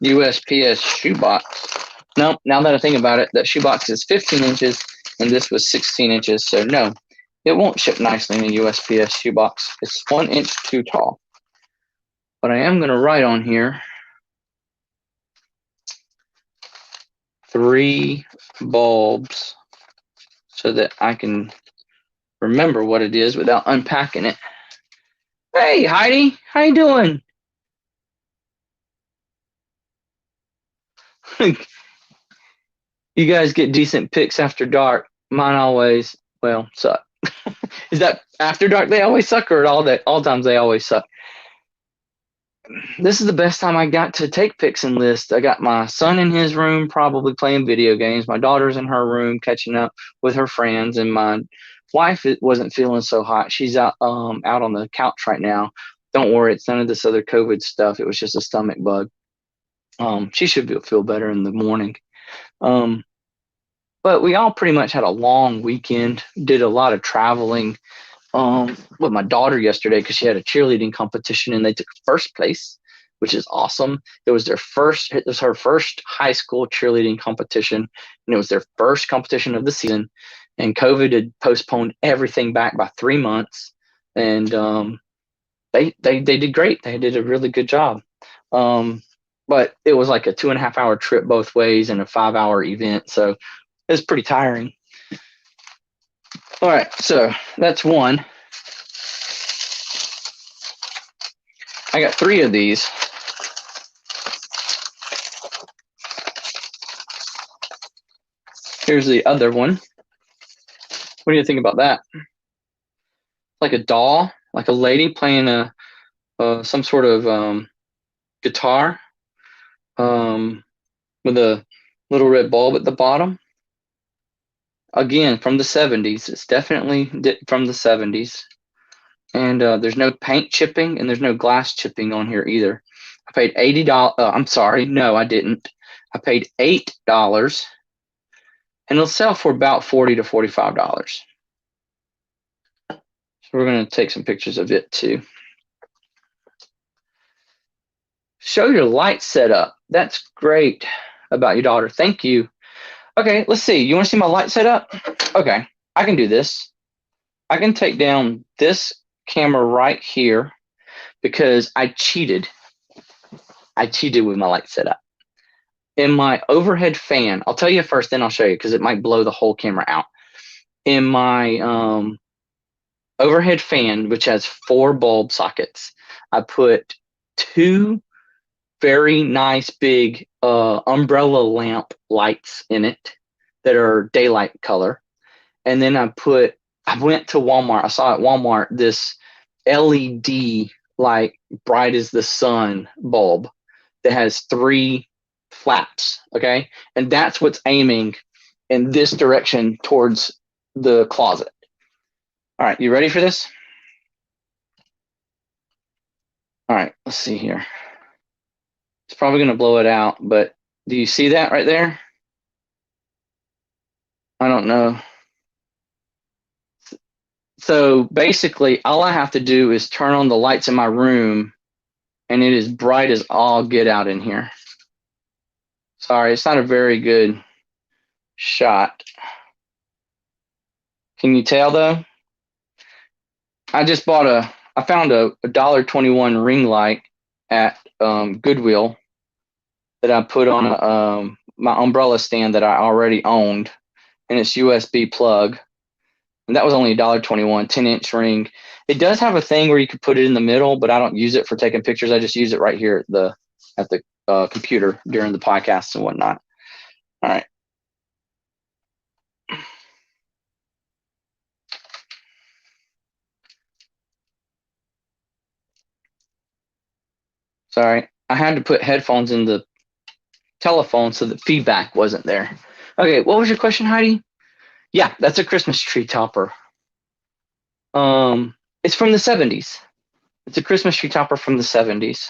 USPS shoebox. No, now that I think about it, that shoebox is 15 inches and this was 16 inches. So no, it won't ship nicely in a USPS shoebox. It's 1 inch too tall. But I am going to write on here 3 bulbs so that I can remember what it is without unpacking it. Hey, Heidi, how you doing? You guys get decent pics after dark. Mine always, well, suck. Is that after dark they always suck, or all times they always suck? This is the best time I got to take pics and list. I got my son in his room probably playing video games. My daughter's in her room catching up with her friends, and my wife wasn't feeling so hot. She's out on the couch right now. Don't worry, it's none of this other COVID stuff. It was just a stomach bug. She should feel better in the morning. But we all pretty much had a long weekend, did a lot of traveling with my daughter yesterday because she had a cheerleading competition and they took first place, which is awesome. It was her first high school cheerleading competition, and it was their first competition of the season. And COVID had postponed everything back by 3 months, and they did great. They did a really good job. But it was like a 2.5 hour trip both ways and a 5 hour event, so it was pretty tiring. All right, so that's one. I got 3 of these. Here's the other one. What do you think about that? Like a doll, like a lady playing some sort of guitar with a little red bulb at the bottom. Again, from the 70s. It's definitely from the 70s. And there's no paint chipping and there's no glass chipping on here either. I paid $80. I'm sorry. No, I didn't. I paid $8 and it'll sell for about $40 to $45. So we're going to take some pictures of it too. Show your light setup. That's great about your daughter. Thank you. Okay, let's see. You want to see my light setup? Okay, I can do this. I can take down this camera right here because I cheated. I cheated with my light setup. In my overhead fan, I'll tell you first, then I'll show you because it might blow the whole camera out. In my overhead fan, which has 4 bulb sockets, I put 2 very nice big umbrella lamp lights in it that are daylight color. And then I went to Walmart. I saw at Walmart this LED, like bright as the sun bulb that has 3 flaps. Okay. And that's what's aiming in this direction towards the closet. All right. You ready for this? All right. Let's see here. It's probably going to blow it out, but do you see that right there? I don't know. So basically, all I have to do is turn on the lights in my room, and it is bright as all get out in here. Sorry, it's not a very good shot. Can you tell though? I just I found a $1.21 ring light at Goodwill that I put on my umbrella stand that I already owned, and it's USB plug. And that was only $1.21, 10-inch ring. It does have a thing where you could put it in the middle, but I don't use it for taking pictures. I just use it right here at the computer during the podcasts and whatnot. All right. Sorry, I had to put headphones in the telephone so the feedback wasn't there. Okay, what was your question, Heidi? Yeah, that's a Christmas tree topper. It's from the 70s. It's a Christmas tree topper from the 70s.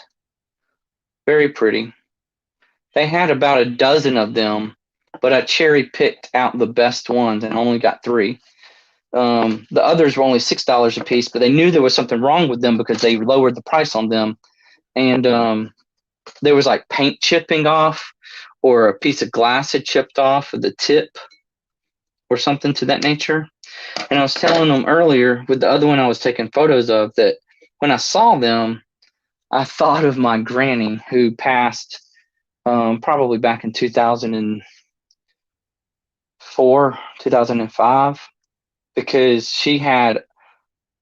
Very pretty. They had about a dozen of them, but I cherry picked out the best ones and only got 3. The others were only $6 a piece, but they knew there was something wrong with them because they lowered the price on them. And there was like paint chipping off, or a piece of glass had chipped off of the tip or something to that nature. And I was telling them earlier with the other one I was taking photos of that when I saw them, I thought of my granny who passed probably back in 2004, 2005, because she had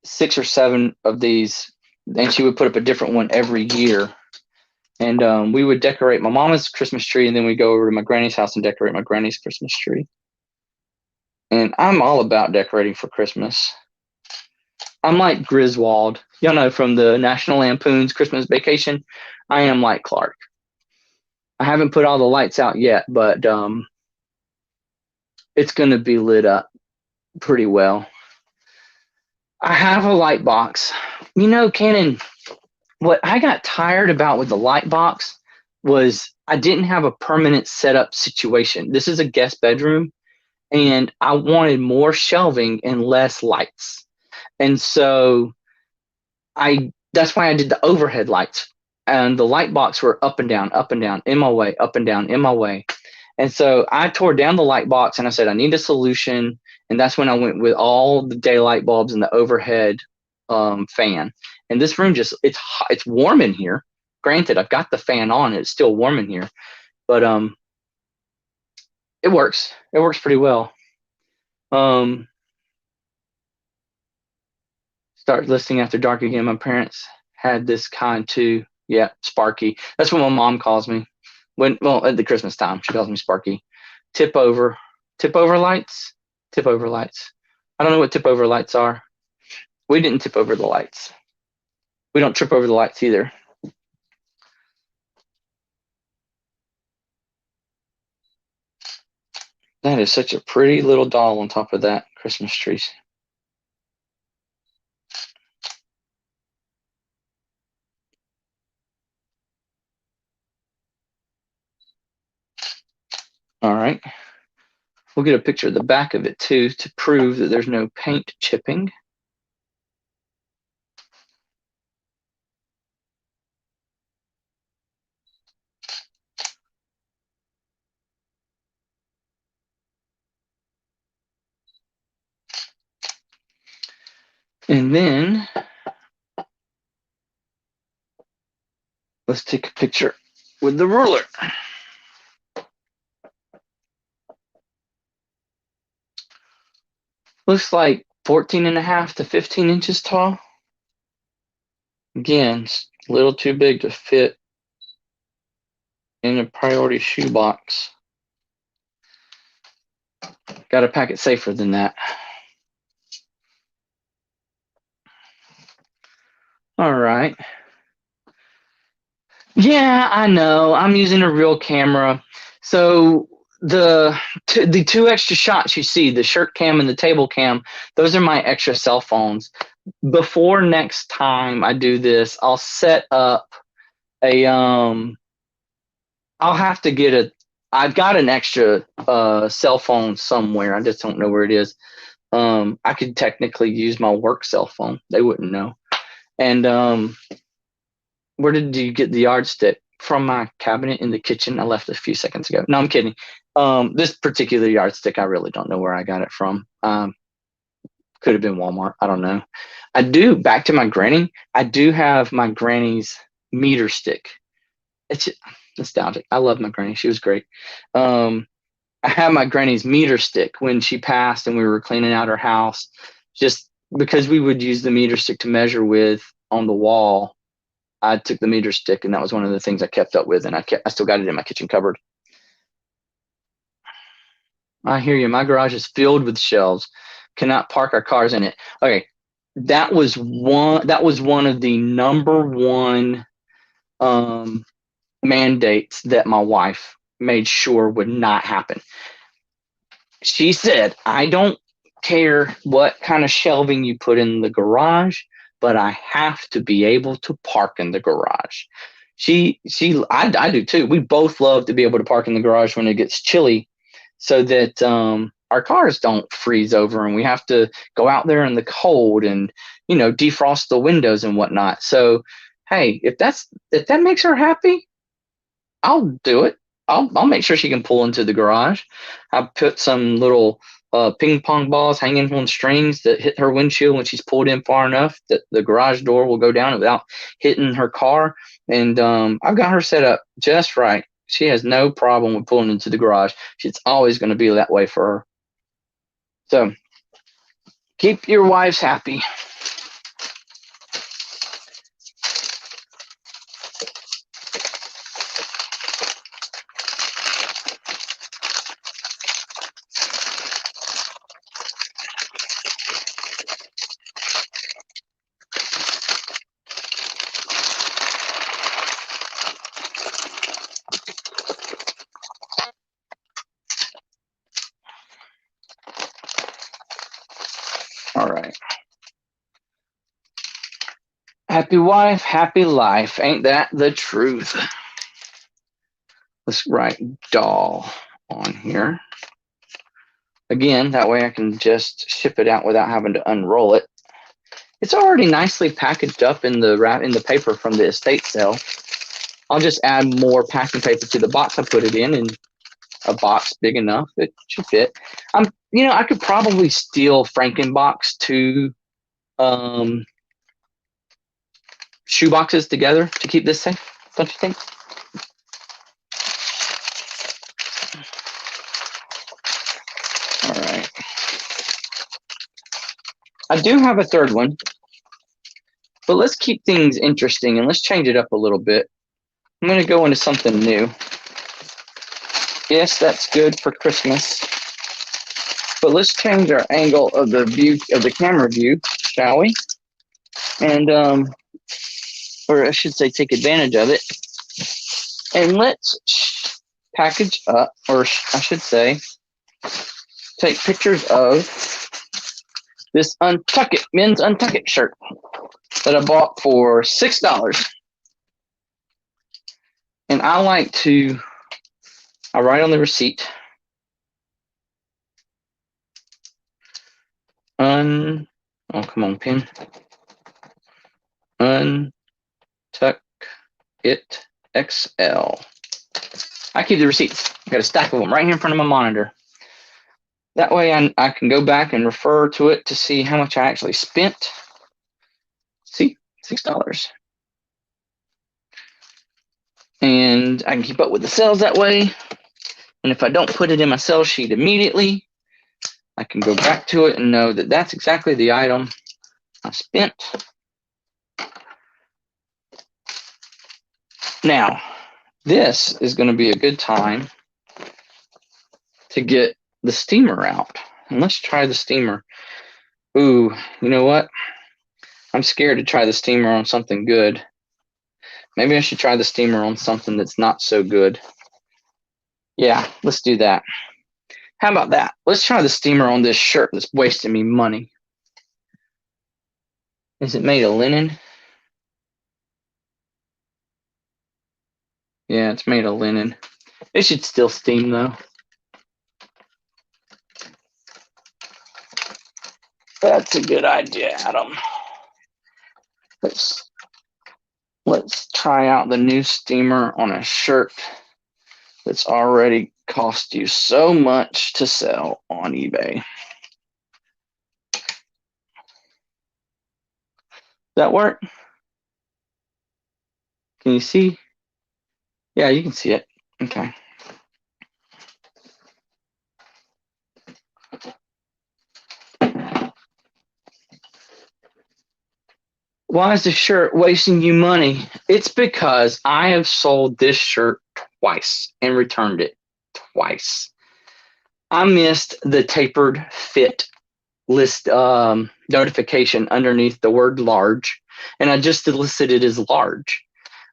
6 or 7 of these, and she would put up a different one every year. And we would decorate my mama's Christmas tree, and then we'd go over to my granny's house and decorate my granny's Christmas tree. And I'm all about decorating for Christmas. I'm like Griswold, y'all know, from the National Lampoon's Christmas Vacation. I am like Clark. I haven't put all the lights out yet, but it's going to be lit up pretty well. I have a light box. You know, Canon, what I got tired about with the light box was I didn't have a permanent setup situation. This is a guest bedroom, and I wanted more shelving and less lights. And so that's why I did the overhead lights. And the light box were up and down, in my way, up and down, in my way. And so I tore down the light box and I said, I need a solution. And that's when I went with all the daylight bulbs and the overhead fan. And this room it's warm in here. Granted, I've got the fan on, it's still warm in here, but it works. It works pretty well. Start listening after dark again. My parents had this kind too. Yeah, Sparky. That's what my mom calls me. At the Christmas time, she calls me Sparky. Tip over lights. Tip over lights. I don't know what tip over lights are. We didn't tip over the lights. We don't trip over the lights either. That is such a pretty little doll on top of that Christmas tree. All right. We'll get a picture of the back of it too to prove that there's no paint chipping. And then let's take a picture with the ruler. Looks like 14.5 to 15 inches tall. Again, it's a little too big to fit in a priority shoebox. Got to pack it safer than that. All right. Yeah, I know. I'm using a real camera. So the two extra shots you see, the shirt cam and the table cam, those are my extra cell phones. Before next time I do this, I'll set up a I'll have to get a I've got an extra cell phone somewhere. I just don't know where it is. I could technically use my work cell phone. They wouldn't know. And where did you get the yardstick? From my cabinet in the kitchen. I left a few seconds ago. No, I'm kidding. This particular yardstick, I really don't know where I got it from. Could have been Walmart. I don't know. I do, back to my granny, I do have my granny's meter stick. It's just nostalgic. I love my granny. She was great. I have my granny's meter stick when she passed and we were cleaning out her house, just because we would use the meter stick to measure with on the wall. I took the meter stick, and that was one of the things I kept up with, and I still got it in my kitchen cupboard. I hear you. My garage is filled with shelves. Cannot park our cars in it. Okay, that was one of the number one mandates that my wife made sure would not happen. She said, "I don't care what kind of shelving you put in the garage, but I have to be able to park in the garage." I do too. We both love to be able to park in the garage when it gets chilly, so that our cars don't freeze over and we have to go out there in the cold and defrost the windows and whatnot. So, hey, if that makes her happy, I'll do it. I'll make sure she can pull into the garage. I put some little ping pong balls hanging on strings that hit her windshield when she's pulled in far enough that the garage door will go down without hitting her car. And I've got her set up just right. She has no problem with pulling into the garage. It's always going to be that way for her. So keep your wives happy. All right. Happy wife, happy life. Ain't that the truth? Let's write doll on here. Again, that way I can just ship it out without having to unroll it. It's already nicely packaged up in the paper from the estate sale. I'll just add more packing paper to the box I put it in, and a box big enough it should fit. I could probably steal Frankenbox two shoe boxes together to keep this safe. Don't you think? All right. I do have a third one, but let's keep things interesting and let's change it up a little bit. I'm going to go into something new. Yes, that's good for Christmas. But let's change our angle of the view of the camera view, shall we? And or I should say, take advantage of it. And let's package up, or I should say, take pictures of this men's Untuck It shirt that I bought for $6. And I write on the receipt, oh, come on, pen. Untuck It XL. I keep the receipts. I got a stack of them right here in front of my monitor. That way I can go back and refer to it to see how much I actually spent. See, $6. and I can keep up with the sales that way. And if I don't put it in my sales sheet immediately, I can go back to it and know that that's exactly the item I spent. Now, this is going to be a good time to get the steamer out. And let's try the steamer. Ooh, you know what? I'm scared to try the steamer on something good. Maybe I should try the steamer on something that's not so good. Yeah, let's do that. How about that? Let's try the steamer on this shirt that's wasting me money. Is it made of linen? Yeah, it's made of linen. It should still steam though. That's a good idea, Adam. Let's try out the new steamer on a shirt that's already cost you so much to sell on eBay. That work? Can you see? Yeah, you can see it. Okay. Why is the shirt wasting you money? It's because I have sold this shirt twice and returned it twice. I missed the tapered fit list notification underneath the word large, and I just listed it as large.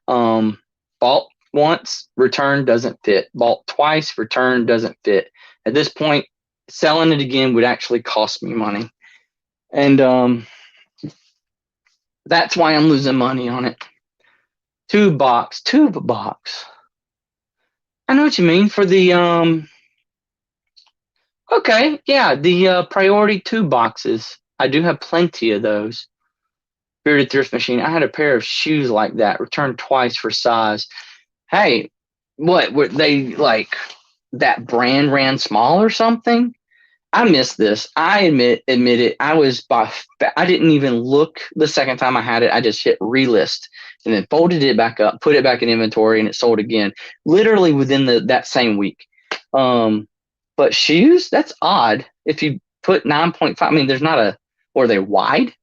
Bought once, return doesn't fit. Bought twice, return doesn't fit. At this point, selling it again would actually cost me money. And that's why I'm losing money on it. Tube box. I know what you mean for the okay, yeah, the priority tube boxes. I do have plenty of those. Bearded Thrift Machine. I had a pair of shoes like that, returned twice for size. Hey, what were they like? That brand ran small or something? I missed this. I admit it. I didn't even look the second time I had it. I just hit relist and then folded it back up, put it back in inventory, and it sold again, literally within that same week. But shoes, that's odd. If you put 9.5, I mean, there's not a. Were they wide?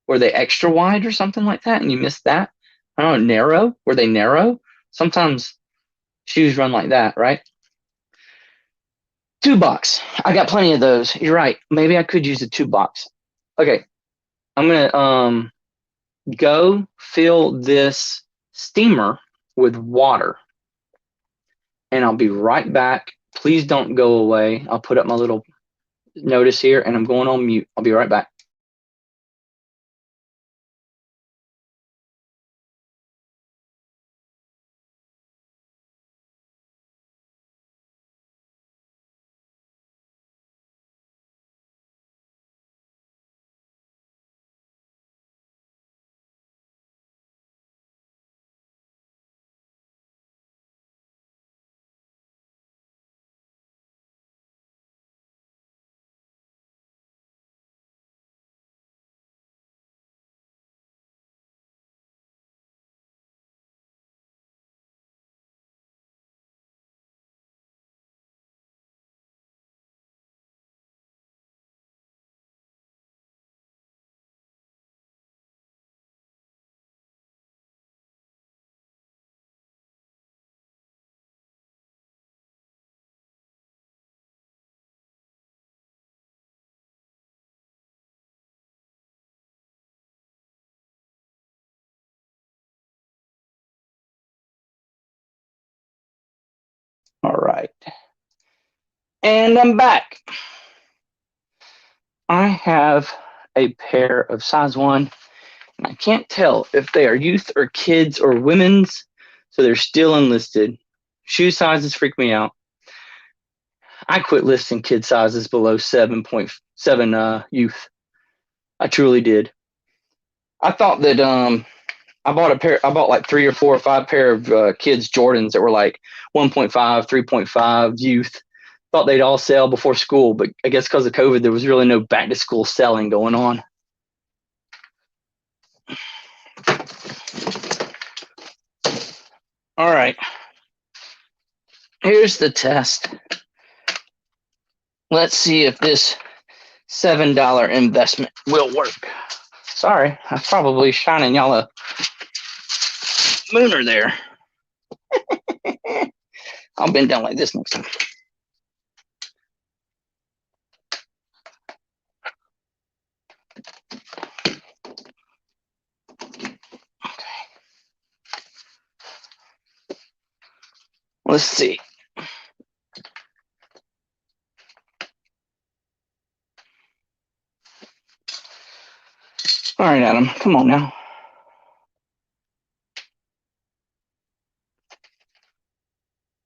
Were they extra wide or something like that? And you missed that? I don't know. Narrow? Were they narrow? Sometimes shoes run like that, right? Tube box. I got plenty of those. You're right. Maybe I could use a tube box. Okay. I'm gonna go fill this steamer with water, and I'll be right back. Please don't go away. I'll put up my little notice here, and I'm going on mute. I'll be right back. All right. And I'm back. I have a pair of size 1. And I can't tell if they are youth or kids or women's, so they're still unlisted. Shoe sizes freak me out. I quit listing kid sizes below 7.7 youth. I truly did. I thought that I bought like 3 or 4 or 5 pair of kids Jordans that were like 1.5, 3.5 youth. Thought they'd all sell before school, but I guess because of COVID, there was really no back to school selling going on. All right. Here's the test. Let's see if this $7 investment will work. Sorry, I'm probably shining y'all a mooner there. I'll bend down like this next time. Okay. Let's see. All right, Adam, come on now.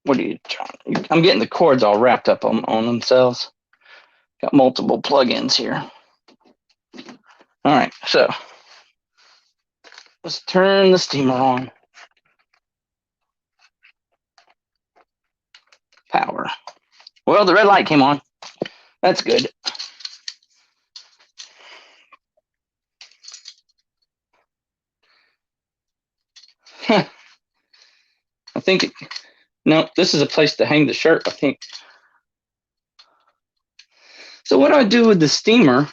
What are you trying? I'm getting the cords all wrapped up on themselves. Got multiple plugins here. All right, so let's turn the steamer on. Power. Well, the red light came on. That's good. I think, no, this is a place to hang the shirt, I think. So what do I do with the steamer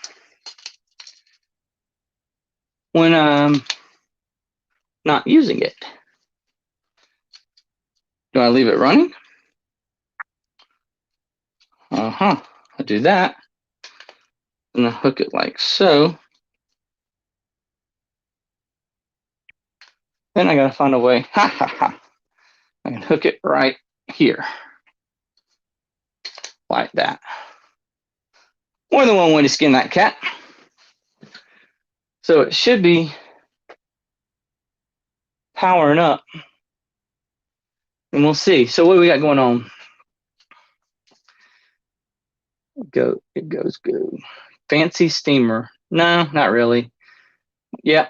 when I'm not using it? Do I leave it running? I do that. And I hook it like so. Then I gotta find a way. I can hook it right here. Like that. More than one way to skin that cat. So it should be powering up. And we'll see. So what do we got going on? It goes good. Fancy steamer. No, not really. Yeah.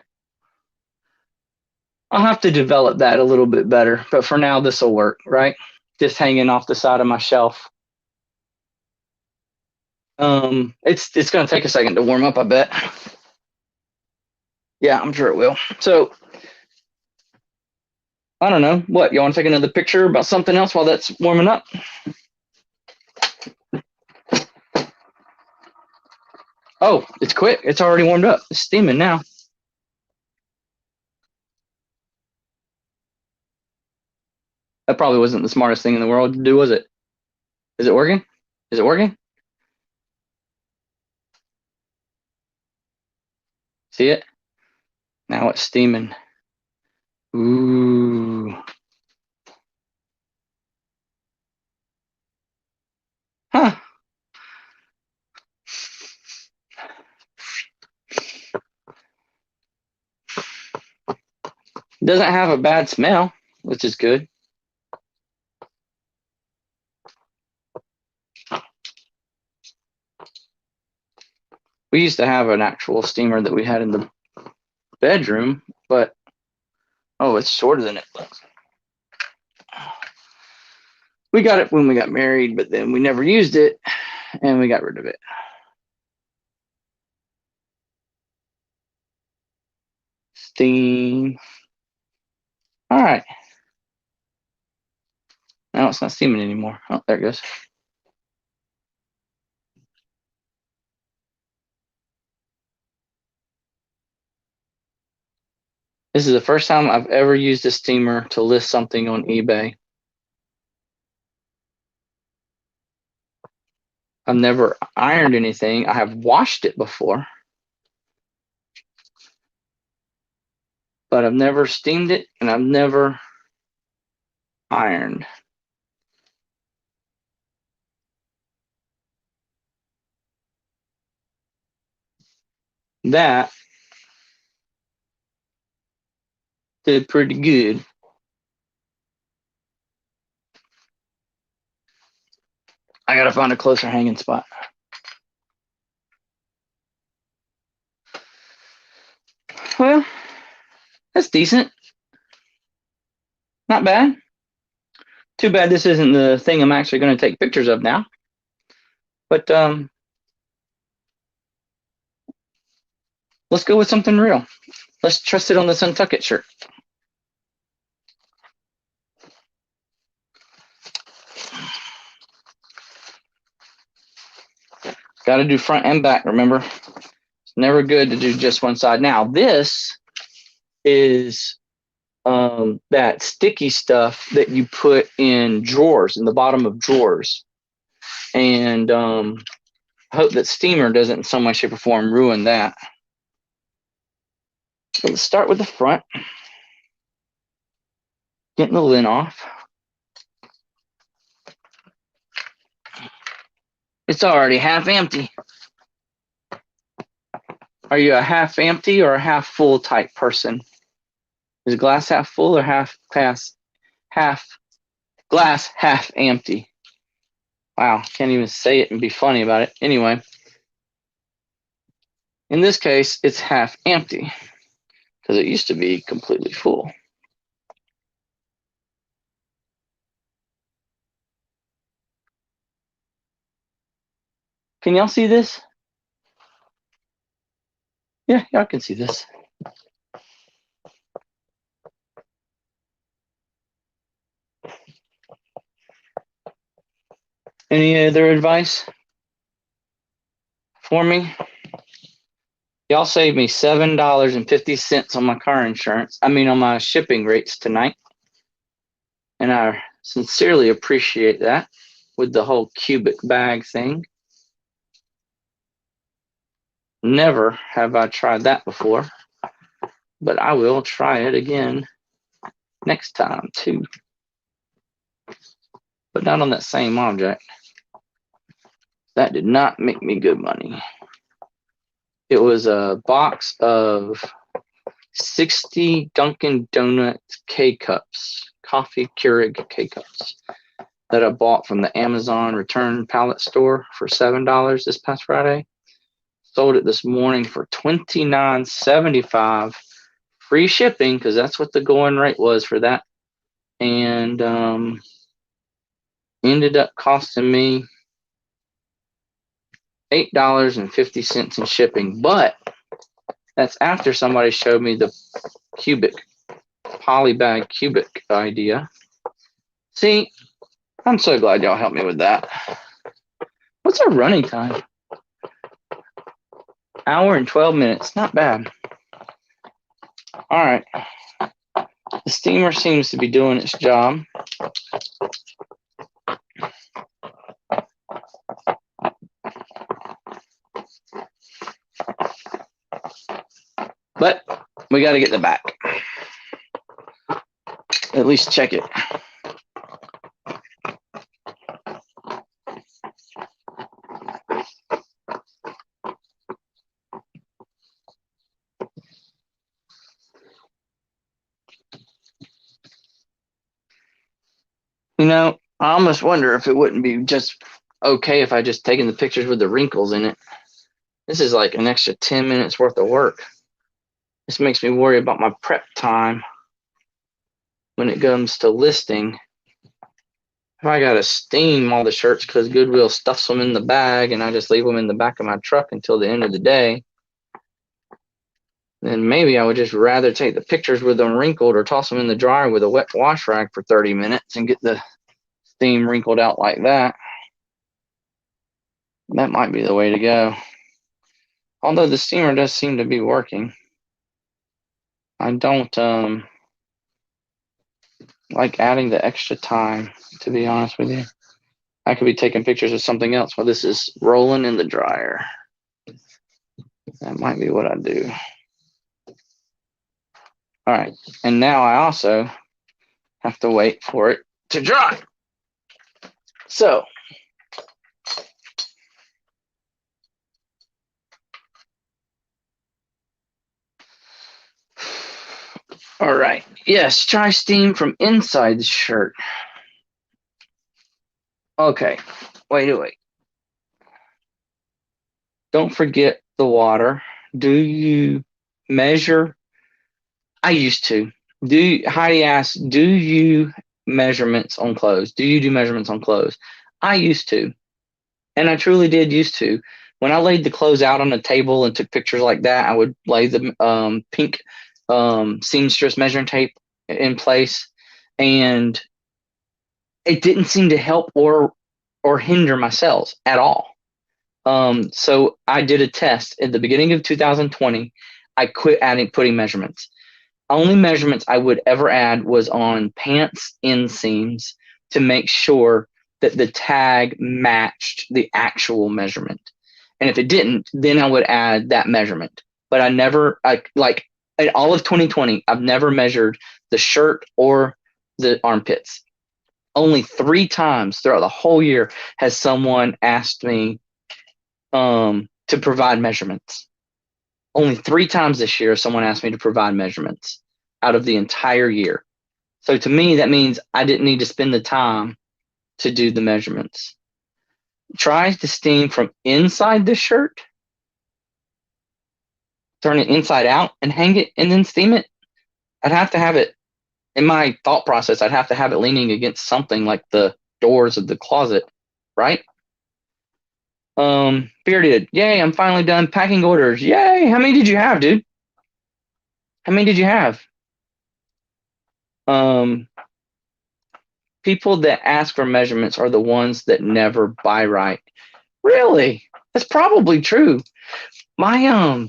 I'll have to develop that a little bit better. But for now, this will work, right? Just hanging off the side of my shelf. It's going to take a second to warm up, I bet. Yeah, I'm sure it will. So, I don't know. What, you want to take another picture about something else while that's warming up? Oh, it's quick. It's already warmed up. It's steaming now. That probably wasn't the smartest thing in the world to do, was it? Is it working? Is it working? See it? Now it's steaming. Ooh. Huh. Doesn't have a bad smell, which is good. We used to have an actual steamer that we had in the bedroom, but oh, it's shorter than it looks. We got it when we got married, but then we never used it and we got rid of it. Steam. All right. Now it's not steaming anymore. Oh, there it goes. This is the first time I've ever used a steamer to list something on eBay. I've never ironed anything. I have washed it before, but I've never steamed it and I've never ironed. That did pretty good. I gotta find a closer hanging spot. Well, that's decent. Not bad. Too bad this isn't the thing I'm actually going to take pictures of now. But let's go with something real. Let's trust it on this Untuck It shirt. Got to do front and back, remember? It's never good to do just one side. Now, this is that sticky stuff that you put in drawers, in the bottom of drawers. And I hope that steamer doesn't in some way, shape, or form ruin that. So let's start with the front. Getting the lint off. It's already half empty. Are you a half empty or a half full type person? Is glass half full or half glass half empty? Wow, can't even say it and be funny about it. Anyway, in this case, it's half empty because it used to be completely full. Can y'all see this? Yeah, y'all can see this. Any other advice for me? Y'all saved me $7.50 on my car insurance. I mean, on my shipping rates tonight. And I sincerely appreciate that with the whole cubic bag thing. Never have I tried that before, but I will try it again next time too. But not on that same object. That did not make me good money. It was a box of 60 Dunkin' Donuts K-Cups, coffee Keurig K-Cups that I bought from the Amazon return pallet store for $7 this past Friday. Sold it this morning for $29.75, free shipping because that's what the going rate was for that, and ended up costing me $8.50 in shipping. But that's after somebody showed me the cubic polybag cubic idea. See, I'm so glad y'all helped me with that. What's our running time? Hour and 12 minutes. Not bad. All right. The steamer seems to be doing its job. But we got to get the back. At least check it. You know, I almost wonder if it wouldn't be just okay if I just taken the pictures with the wrinkles in it. This is like an extra 10 minutes worth of work. This makes me worry about my prep time when it comes to listing. If I got to steam all the shirts because Goodwill stuffs them in the bag and I just leave them in the back of my truck until the end of the day, then maybe I would just rather take the pictures with them wrinkled or toss them in the dryer with a wet wash rag for 30 minutes and get the steam wrinkled out like that. That might be the way to go. Although the steamer does seem to be working. I don't like adding the extra time, to be honest with you. I could be taking pictures of something else while this is rolling in the dryer. That might be what I do. All right, and now I also have to wait for it to dry. So, all right, yes, try steam from inside the shirt. Okay, wait. Don't forget the water. Do you measure? I used to. Heidi asked, do you measurements on clothes? Do you do measurements on clothes? I used to. And I truly did used to. When I laid the clothes out on the table and took pictures like that, I would lay the pink seamstress measuring tape in place. And it didn't seem to help or hinder my sales at all. So I did a test at the beginning of 2020. I quit putting measurements. Only measurements I would ever add was on pants inseams to make sure that the tag matched the actual measurement. And if it didn't, then I would add that measurement. But like in all of 2020, I've never measured the shirt or the armpits. Only 3 times throughout the whole year has someone asked me to provide measurements. Only 3 times this year someone asked me to provide measurements out of the entire year. So to me, that means I didn't need to spend the time to do the measurements. Try to steam from inside the shirt, turn it inside out and hang it and then steam it. I'd have to have it, in my thought process, I'd have to have it leaning against something like the doors of the closet, right? Bearded, yay, I'm finally done packing orders. Yay, how many did you have, dude? How many did you have? People that ask for measurements are the ones that never buy right. Really? That's probably true. My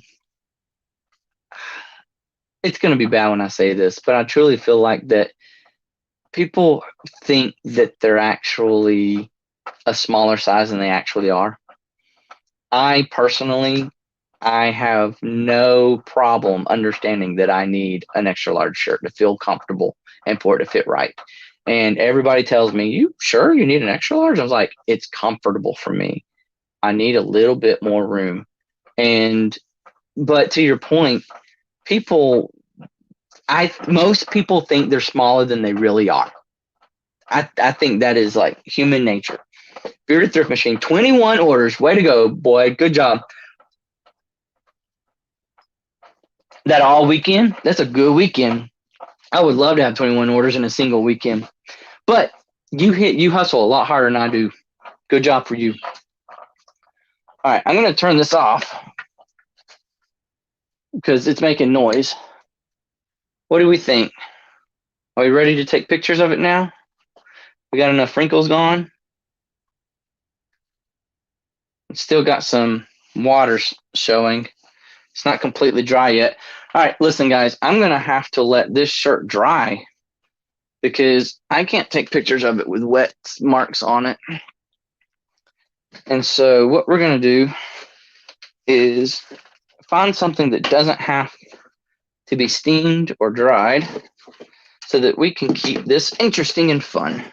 it's going to be bad when I say this, but I truly feel like that people think that they're actually a smaller size than they actually are. I personally, I have no problem understanding that I need an extra large shirt to feel comfortable and for it to fit right. And everybody tells me, you sure you need an extra large? I was like, it's comfortable for me. I need a little bit more room. But to your point, most people think they're smaller than they really are. I think that is like human nature. Bearded Thrift Machine, 21 orders. Way to go, boy. Good job. That all weekend? That's a good weekend. I would love to have 21 orders in a single weekend. But you hustle a lot harder than I do. Good job for you. All right, I'm going to turn this off because it's making noise. What do we think? Are we ready to take pictures of it now? We got enough wrinkles gone. It's still got some water showing. It's not completely dry yet. All right, listen, guys, I'm going to have to let this shirt dry because I can't take pictures of it with wet marks on it. And so what we're going to do is find something that doesn't have to be steamed or dried so that we can keep this interesting and fun.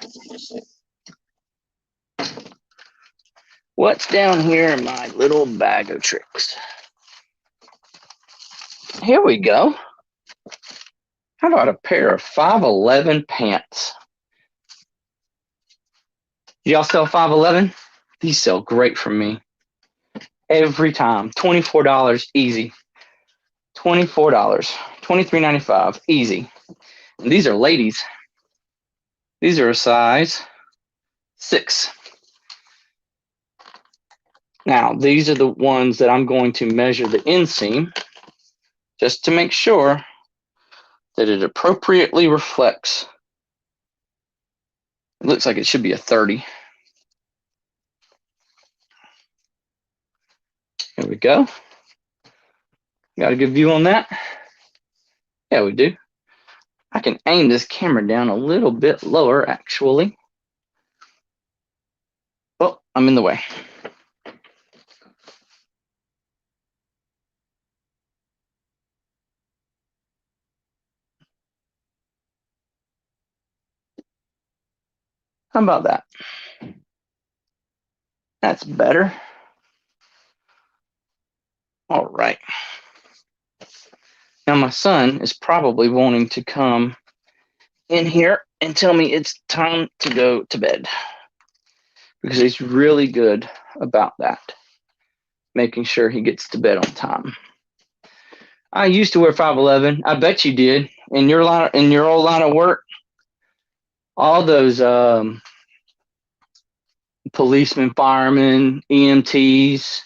What's down here in my little bag of tricks? Here we go. How about a pair of 511 pants? Y'all sell 511? These sell great for me. Every time. $24 easy. $24. $23.95 easy. And these are ladies. These are a size 6. Now, these are the ones that I'm going to measure the inseam just to make sure that it appropriately reflects. It looks like it should be a 30. Here we go. Got a good view on that? Yeah, we do. I can aim this camera down a little bit lower, actually. Oh, I'm in the way. How about that? That's better. All right. Now my son is probably wanting to come in here and tell me it's time to go to bed because he's really good about that, making sure he gets to bed on time. I used to wear 511. I bet you did in your old line of work. All those policemen, firemen, EMTs,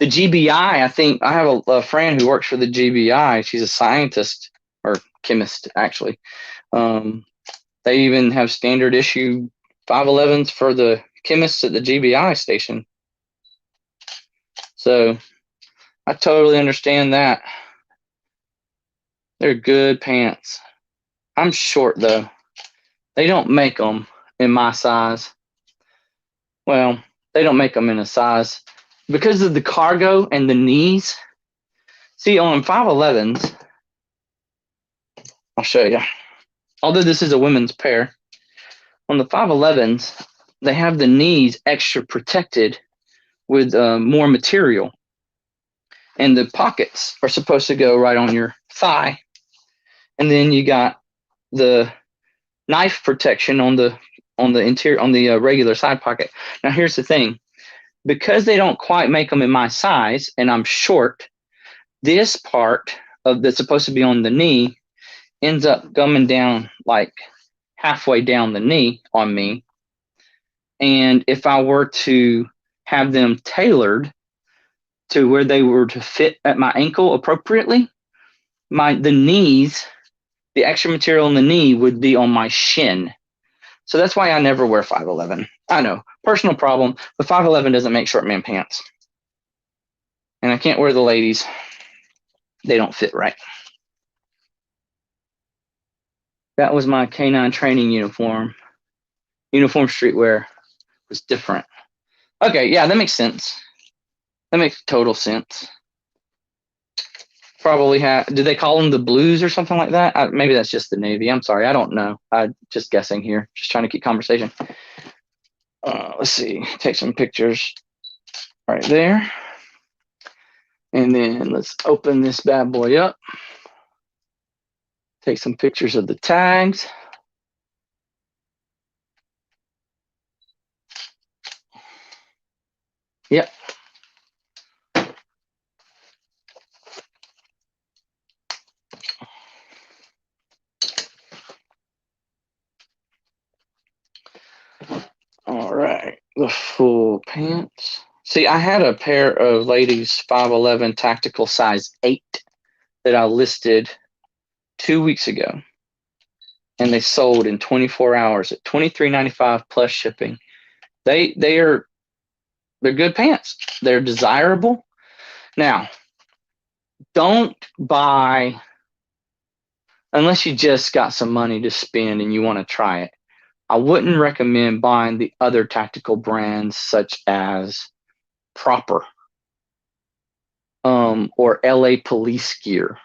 the GBI. I think I have a friend who works for the GBI. She's a scientist or chemist, actually. They even have standard issue 511s for the chemists at the GBI station. So I totally understand that. They're good pants. I'm short though. They don't make them in my size. Well, they don't make them in a size because of the cargo and the knees. See, on 511s, I'll show you. Although this is a women's pair, on the 511s, they have the knees extra protected with more material. And the pockets are supposed to go right on your thigh. And then you got the knife protection on the interior, on the regular side pocket. Now here's the thing, because they don't quite make them in my size and I'm short, this part of that's supposed to be on the knee ends up coming down like halfway down the knee on me. And if I were to have them tailored to where they were to fit at my ankle appropriately, the knees, the extra material in the knee would be on my shin. So that's why I never wear 511. I know, personal problem, but 511 doesn't make short man pants. And I can't wear the ladies. They don't fit right. That was my K9 training uniform. Uniform streetwear was different. Okay, yeah, that makes sense. That makes total sense. Probably do they call them the blues or something like that? Maybe that's just the Navy. I'm sorry, I don't know. I'm just guessing here, just trying to keep conversation. Let's see, take some pictures right there. And then let's open this bad boy up. Take some pictures of the tags. Yep. All right, the full pants. See, I had a pair of ladies 511 tactical size 8 that I listed 2 weeks ago, and they sold in 24 hours at $23.95 plus shipping. They're good pants. They're desirable. Now, don't buy unless you just got some money to spend and you want to try it. I wouldn't recommend buying the other tactical brands such as Proper or LA Police Gear.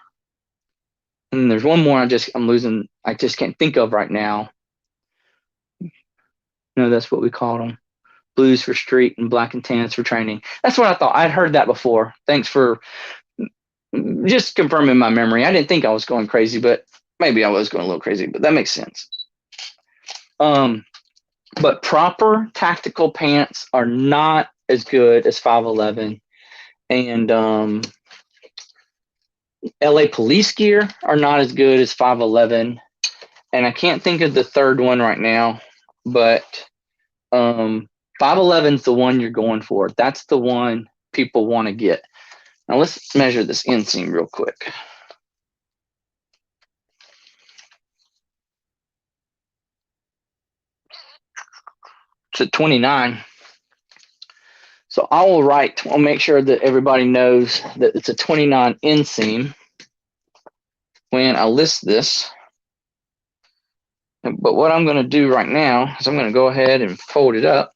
And there's one more I just can't think of right now. No, that's what we called them. Blues for street and black and tans for training. That's what I thought. I'd heard that before. Thanks for just confirming my memory. I didn't think I was going crazy, but maybe I was going a little crazy, but that makes sense. But Proper tactical pants are not as good as 511, and LA Police Gear are not as good as 511, and I can't think of the third one right now, but 511 is the one you're going for. That's the one people want to get. Now let's measure this inseam real quick. It's at 29. So I'll make sure that everybody knows that it's a 29 inseam when I list this. But what I'm going to do right now is I'm going to go ahead and fold it up.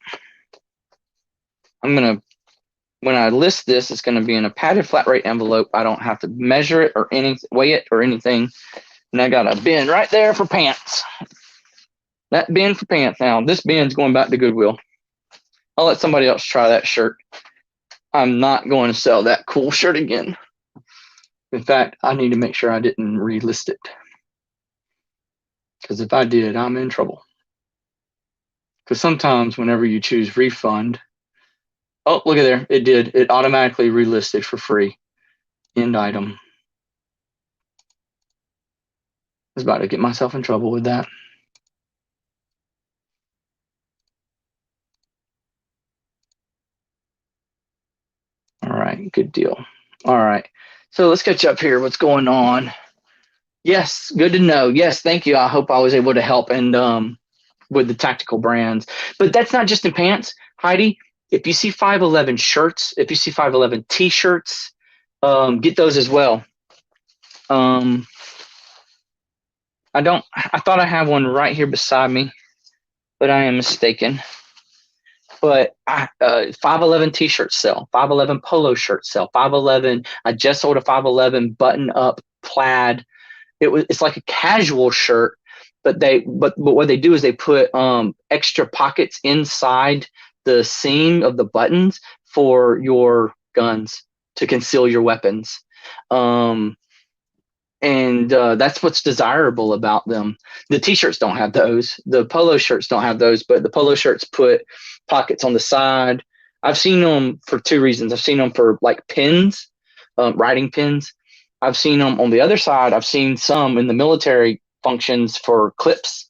When I list this, it's going to be in a padded flat rate envelope. I don't have to measure it or weigh it or anything. And I got a bin right there for pants. That bin for pants. Now, this bin's going back to Goodwill. I'll let somebody else try that shirt. I'm not going to sell that cool shirt again. In fact, I need to make sure I didn't relist it. Because if I did, I'm in trouble. Because sometimes whenever you choose refund, oh, look at there. It did. It automatically relisted for free. End item. I was about to get myself in trouble with that. All right, good deal. All right, so let's catch up here. What's going on? Yes, good to know. Yes, thank you. I hope I was able to help and with the tactical brands. But that's not just in pants, Heidi. If you see 511 shirts, if you see 511 t-shirts, get those as well. I thought I have one right here beside me, but I am mistaken. But 511 t-shirts sell, 511 polo shirts sell, 511. I just sold a 511 button-up plaid. It's like a casual shirt, but what they do is they put extra pockets inside the seam of the buttons for your guns to conceal your weapons. And that's what's desirable about them. The t-shirts don't have those. The polo shirts don't have those, but the polo shirts put pockets on the side. I've seen them for two reasons. I've seen them for like pins, writing pins. I've seen them on the other side. I've seen some in the military functions for clips,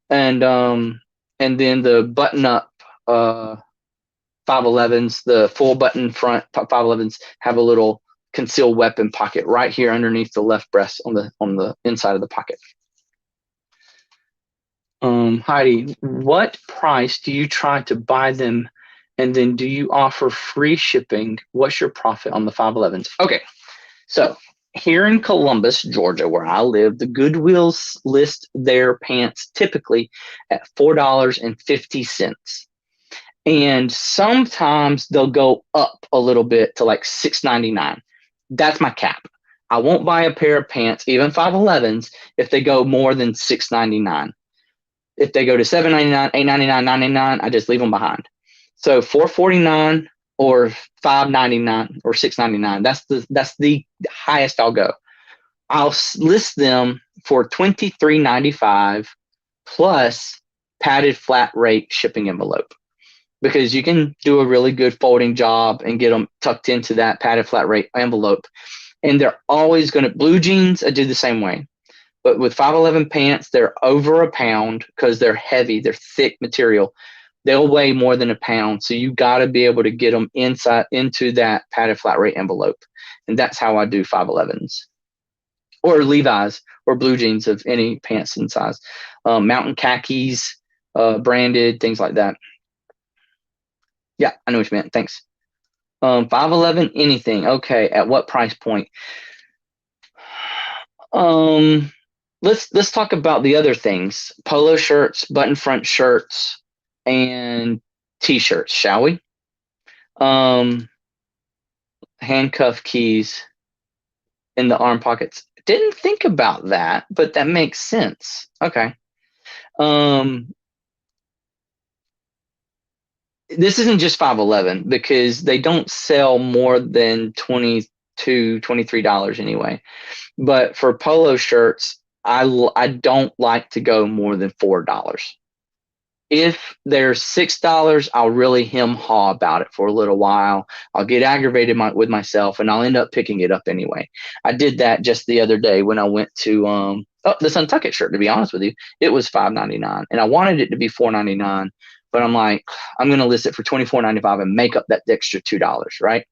and then the button-up 511s, the full button front 511s have a little concealed weapon pocket right here underneath the left breast on the inside of the pocket. Heidi, what price do you try to buy them, and then do you offer free shipping? What's your profit on the 511s? Okay, so here in Columbus, Georgia, where I live, the Goodwills list their pants typically at $4.50. And sometimes they'll go up a little bit to like $6.99. That's my cap. I won't buy a pair of pants, even 511s, if they go more than $6.99. If they go to $7.99, $8.99, $9.99, I just leave them behind. So $4.49 or $5.99 or $6.99. That's the highest I'll go. I'll list them for $23.95 plus padded flat rate shipping envelope, because you can do a really good folding job and get them tucked into that padded flat rate envelope. And they're always going to, blue jeans, I do the same way. But with 511 pants, they're over a pound because they're heavy, they're thick material. They'll weigh more than a pound. So you got to be able to get them inside into that padded flat rate envelope. And that's how I do 511s or Levi's or blue jeans of any pants and size. Mountain khakis, branded, things like that. Yeah, I know what you meant. Thanks. 511 anything. Okay, at what price point? Let's talk about the other things. Polo shirts, button front shirts, and t-shirts, shall we? Handcuff keys in the arm pockets. Didn't think about that, but that makes sense. Okay. This isn't just 511 because they don't sell more than $22, $23 anyway. But for polo shirts, I don't like to go more than $4. If they're $6, I'll really hem-haw about it for a little while. I'll get aggravated with myself, and I'll end up picking it up anyway. I did that just the other day when I went to this Untucked shirt. To be honest with you, it was $5.99, and I wanted it to be $4.99. But I'm like, I'm going to list it for $24.95 and make up that extra $2, right?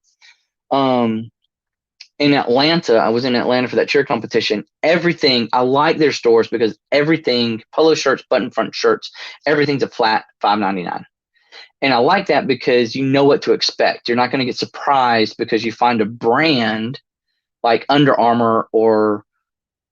In Atlanta, I was in Atlanta for that cheer competition. Everything, I like their stores because everything, polo shirts, button front shirts, everything's a flat $5.99. And I like that because you know what to expect. You're not going to get surprised because you find a brand like Under Armour or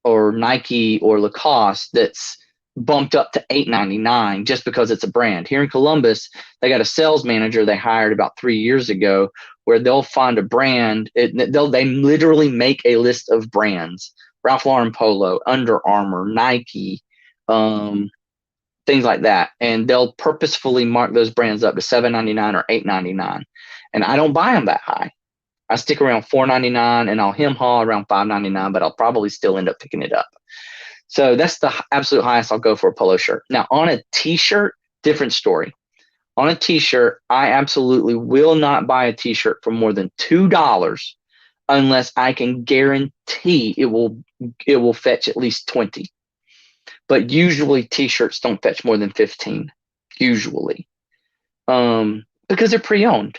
Nike or Lacoste that's bumped up to $8.99 just because it's a brand. Here in Columbus, they got a sales manager they hired about 3 years ago where they'll find a brand. They literally make a list of brands: Ralph Lauren Polo, Under Armour, Nike, things like that. And they'll purposefully mark those brands up to $7.99 or $8.99. And I don't buy them that high. I stick around $4.99 and I'll hem-haw around $5.99, but I'll probably still end up picking it up. So that's the absolute highest I'll go for a polo shirt. Now, on a t-shirt, different story. On a t-shirt, I absolutely will not buy a t-shirt for more than $2 unless I can guarantee it will fetch at least 20. But usually t-shirts don't fetch more than 15, usually, because they're pre-owned.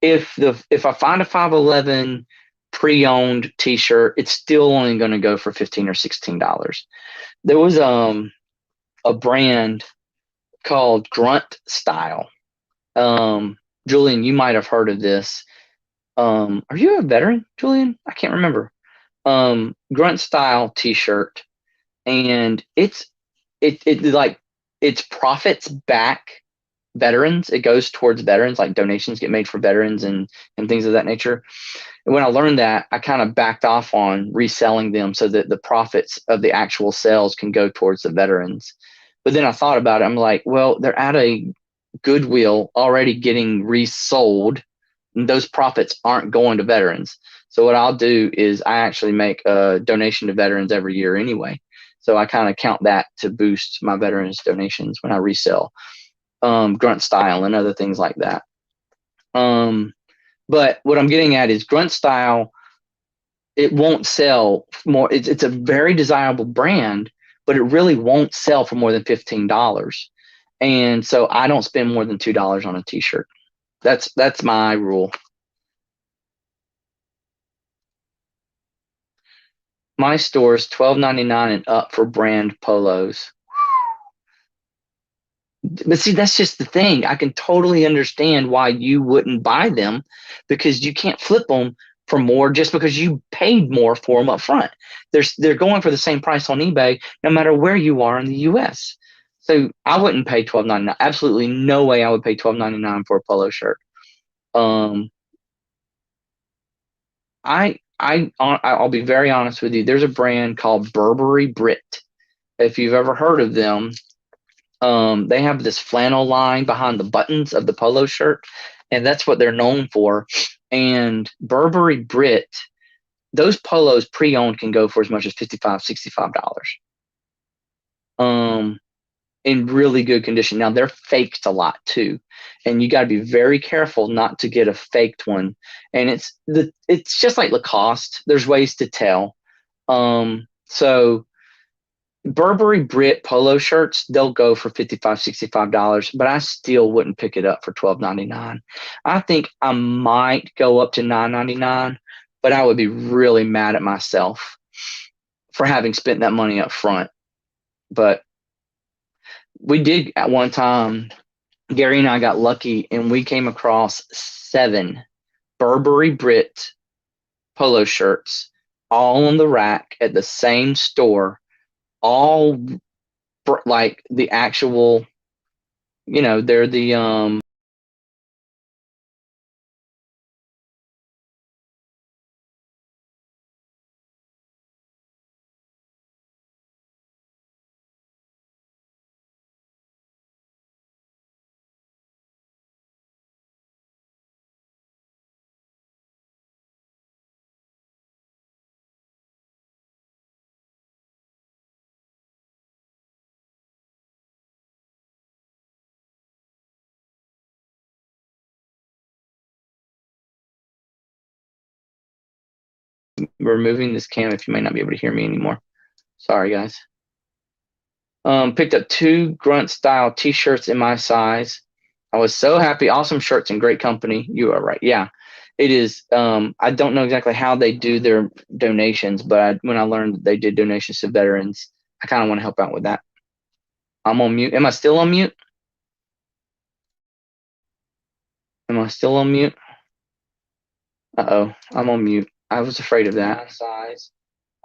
If I find a 511 pre-owned t-shirt, it's still only going to go for $15 or $16. There was a brand called Grunt Style. Julian, you might have heard of this. Are you a veteran, Julian? I can't remember. Grunt style t-shirt, and it like its profits back veterans. It goes towards veterans, like donations get made for veterans and things of that nature. And when I learned that, I kind of backed off on reselling them so that the profits of the actual sales can go towards the veterans. But then I thought about it. I'm like, well, they're at a Goodwill already getting resold, and those profits aren't going to veterans. So what I'll do is I actually make a donation to veterans every year anyway. So I kind of count that to boost my veterans donations when I resell grunt style and other things like that. But what I'm getting at is grunt style, it won't sell more. It's a very desirable brand, but it really won't sell for more than $15. And so I don't spend more than $2 on a t-shirt. That's my rule. My store is $12.99 and up for brand polos. But see, that's just the thing. I can totally understand why you wouldn't buy them, because you can't flip them for more just because you paid more for them up front. They're going for the same price on eBay no matter where you are in the US. So I wouldn't pay $12.99. Absolutely no way I would pay $12.99 for a polo shirt. I'll be very honest with you. There's a brand called Burberry Brit. If you've ever heard of them, they have this flannel line behind the buttons of the polo shirt, and that's what they're known for. And Burberry Brit, those polos pre-owned can go for as much as $55, $65. In really good condition. Now they're faked a lot too, and you got to be very careful not to get a faked one. And it's just like Lacoste. There's ways to tell. So Burberry Brit polo shirts, they'll go for $55, $65, but I still wouldn't pick it up for $12.99. I think I might go up to $9.99, but I would be really mad at myself for having spent that money up front. But we did at one time, Gary and I got lucky and we came across 7 Burberry Brit polo shirts all on the rack at the same store, all like the actual, they're the removing this cam if you may not be able to hear me anymore. Sorry guys. Picked up 2 grunt style t-shirts in my size. I was so happy. Awesome shirts and great company. You are right. Yeah, it is. I don't know exactly how they do their donations, but when I learned that they did donations to veterans, I kind of want to help out with that. I'm on mute. Am I still on mute? Am I still on mute? Uh-oh, I'm on mute. I was afraid of that. Size.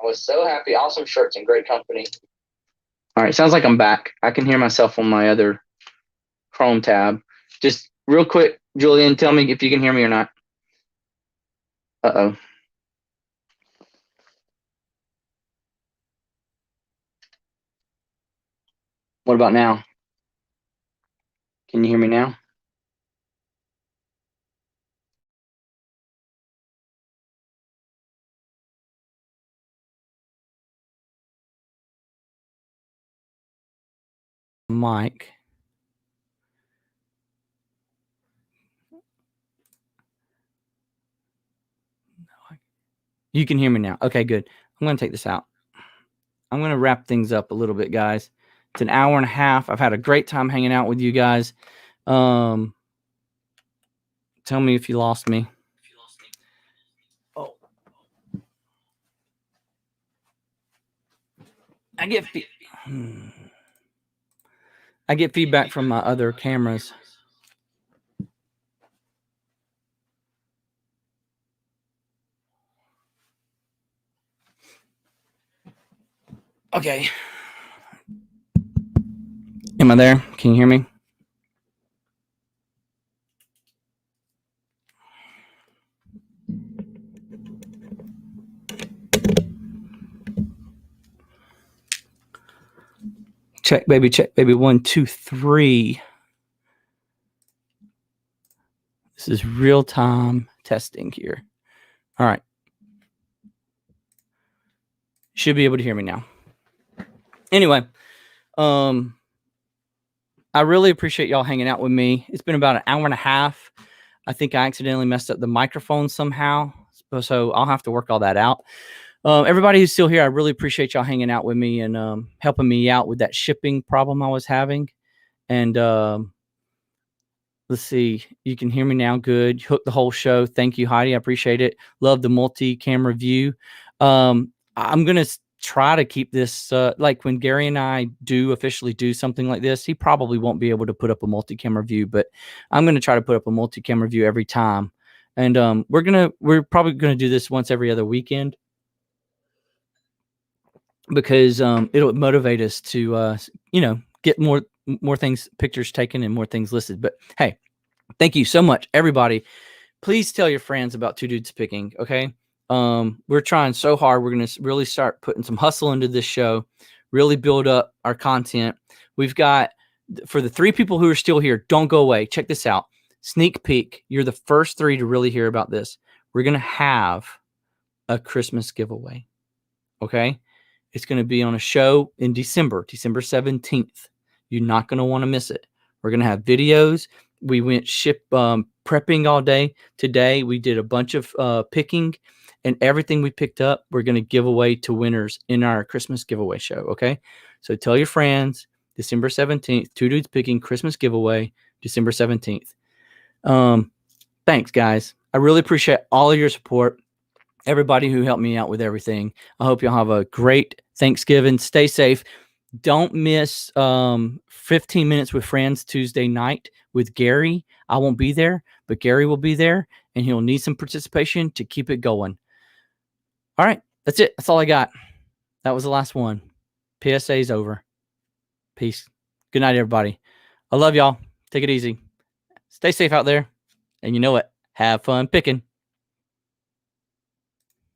I was so happy. Awesome shirts and great company. All right, sounds like I'm back. I can hear myself on my other Chrome tab. Just real quick, Julian, tell me if you can hear me or not. Uh-oh. What about now? Can you hear me now? Mike. You can hear me now. Okay, good. I'm going to take this out. I'm going to wrap things up a little bit, guys. It's an hour and a half. I've had a great time hanging out with you guys. Tell me if you lost me. Oh. I get feedback from my other cameras. Okay. Am I there? Can you hear me? Check, baby. Check, baby. 1, 2, 3. This is real-time testing here. All right. Should be able to hear me now. Anyway, I really appreciate y'all hanging out with me. It's been about an hour and a half. I think I accidentally messed up the microphone somehow, so I'll have to work all that out. Everybody who's still here, I really appreciate y'all hanging out with me and helping me out with that shipping problem I was having. And let's see, you can hear me now. Good. You hooked the whole show. Thank you, Heidi. I appreciate it. Love the multi-camera view. I'm going to try to keep this like when Gary and I do officially do something like this, he probably won't be able to put up a multi-camera view, but I'm going to try to put up a multi-camera view every time. And we're probably going to do this once every other weekend because it'll motivate us to get more things, pictures taken and more things listed. But hey, thank you so much, everybody. Please tell your friends about Two Dudes Picking. Okay. We're trying so hard. We're going to really start putting some hustle into this show, really build up our content. We've got, for the 3 people who are still here, don't go away. Check this out. Sneak peek. You're the first 3 to really hear about this. We're going to have a Christmas giveaway. Okay. It's going to be on a show in December 17th. You're not going to want to miss it. We're going to have videos. We went prepping all day today. We did a bunch of picking, and everything we picked up, we're going to give away to winners in our Christmas giveaway show. Okay. So tell your friends, December 17th, Two Dudes Picking Christmas giveaway, December 17th. Thanks, guys. I really appreciate all of your support. Everybody who helped me out with everything. I hope y'all have a great Thanksgiving. Stay safe. Don't miss 15 Minutes with Friends Tuesday night with Gary. I won't be there, but Gary will be there, and he'll need some participation to keep it going. All right. That's it. That's all I got. That was the last one. PSA is over. Peace. Good night, everybody. I love y'all. Take it easy. Stay safe out there. And you know what? Have fun picking.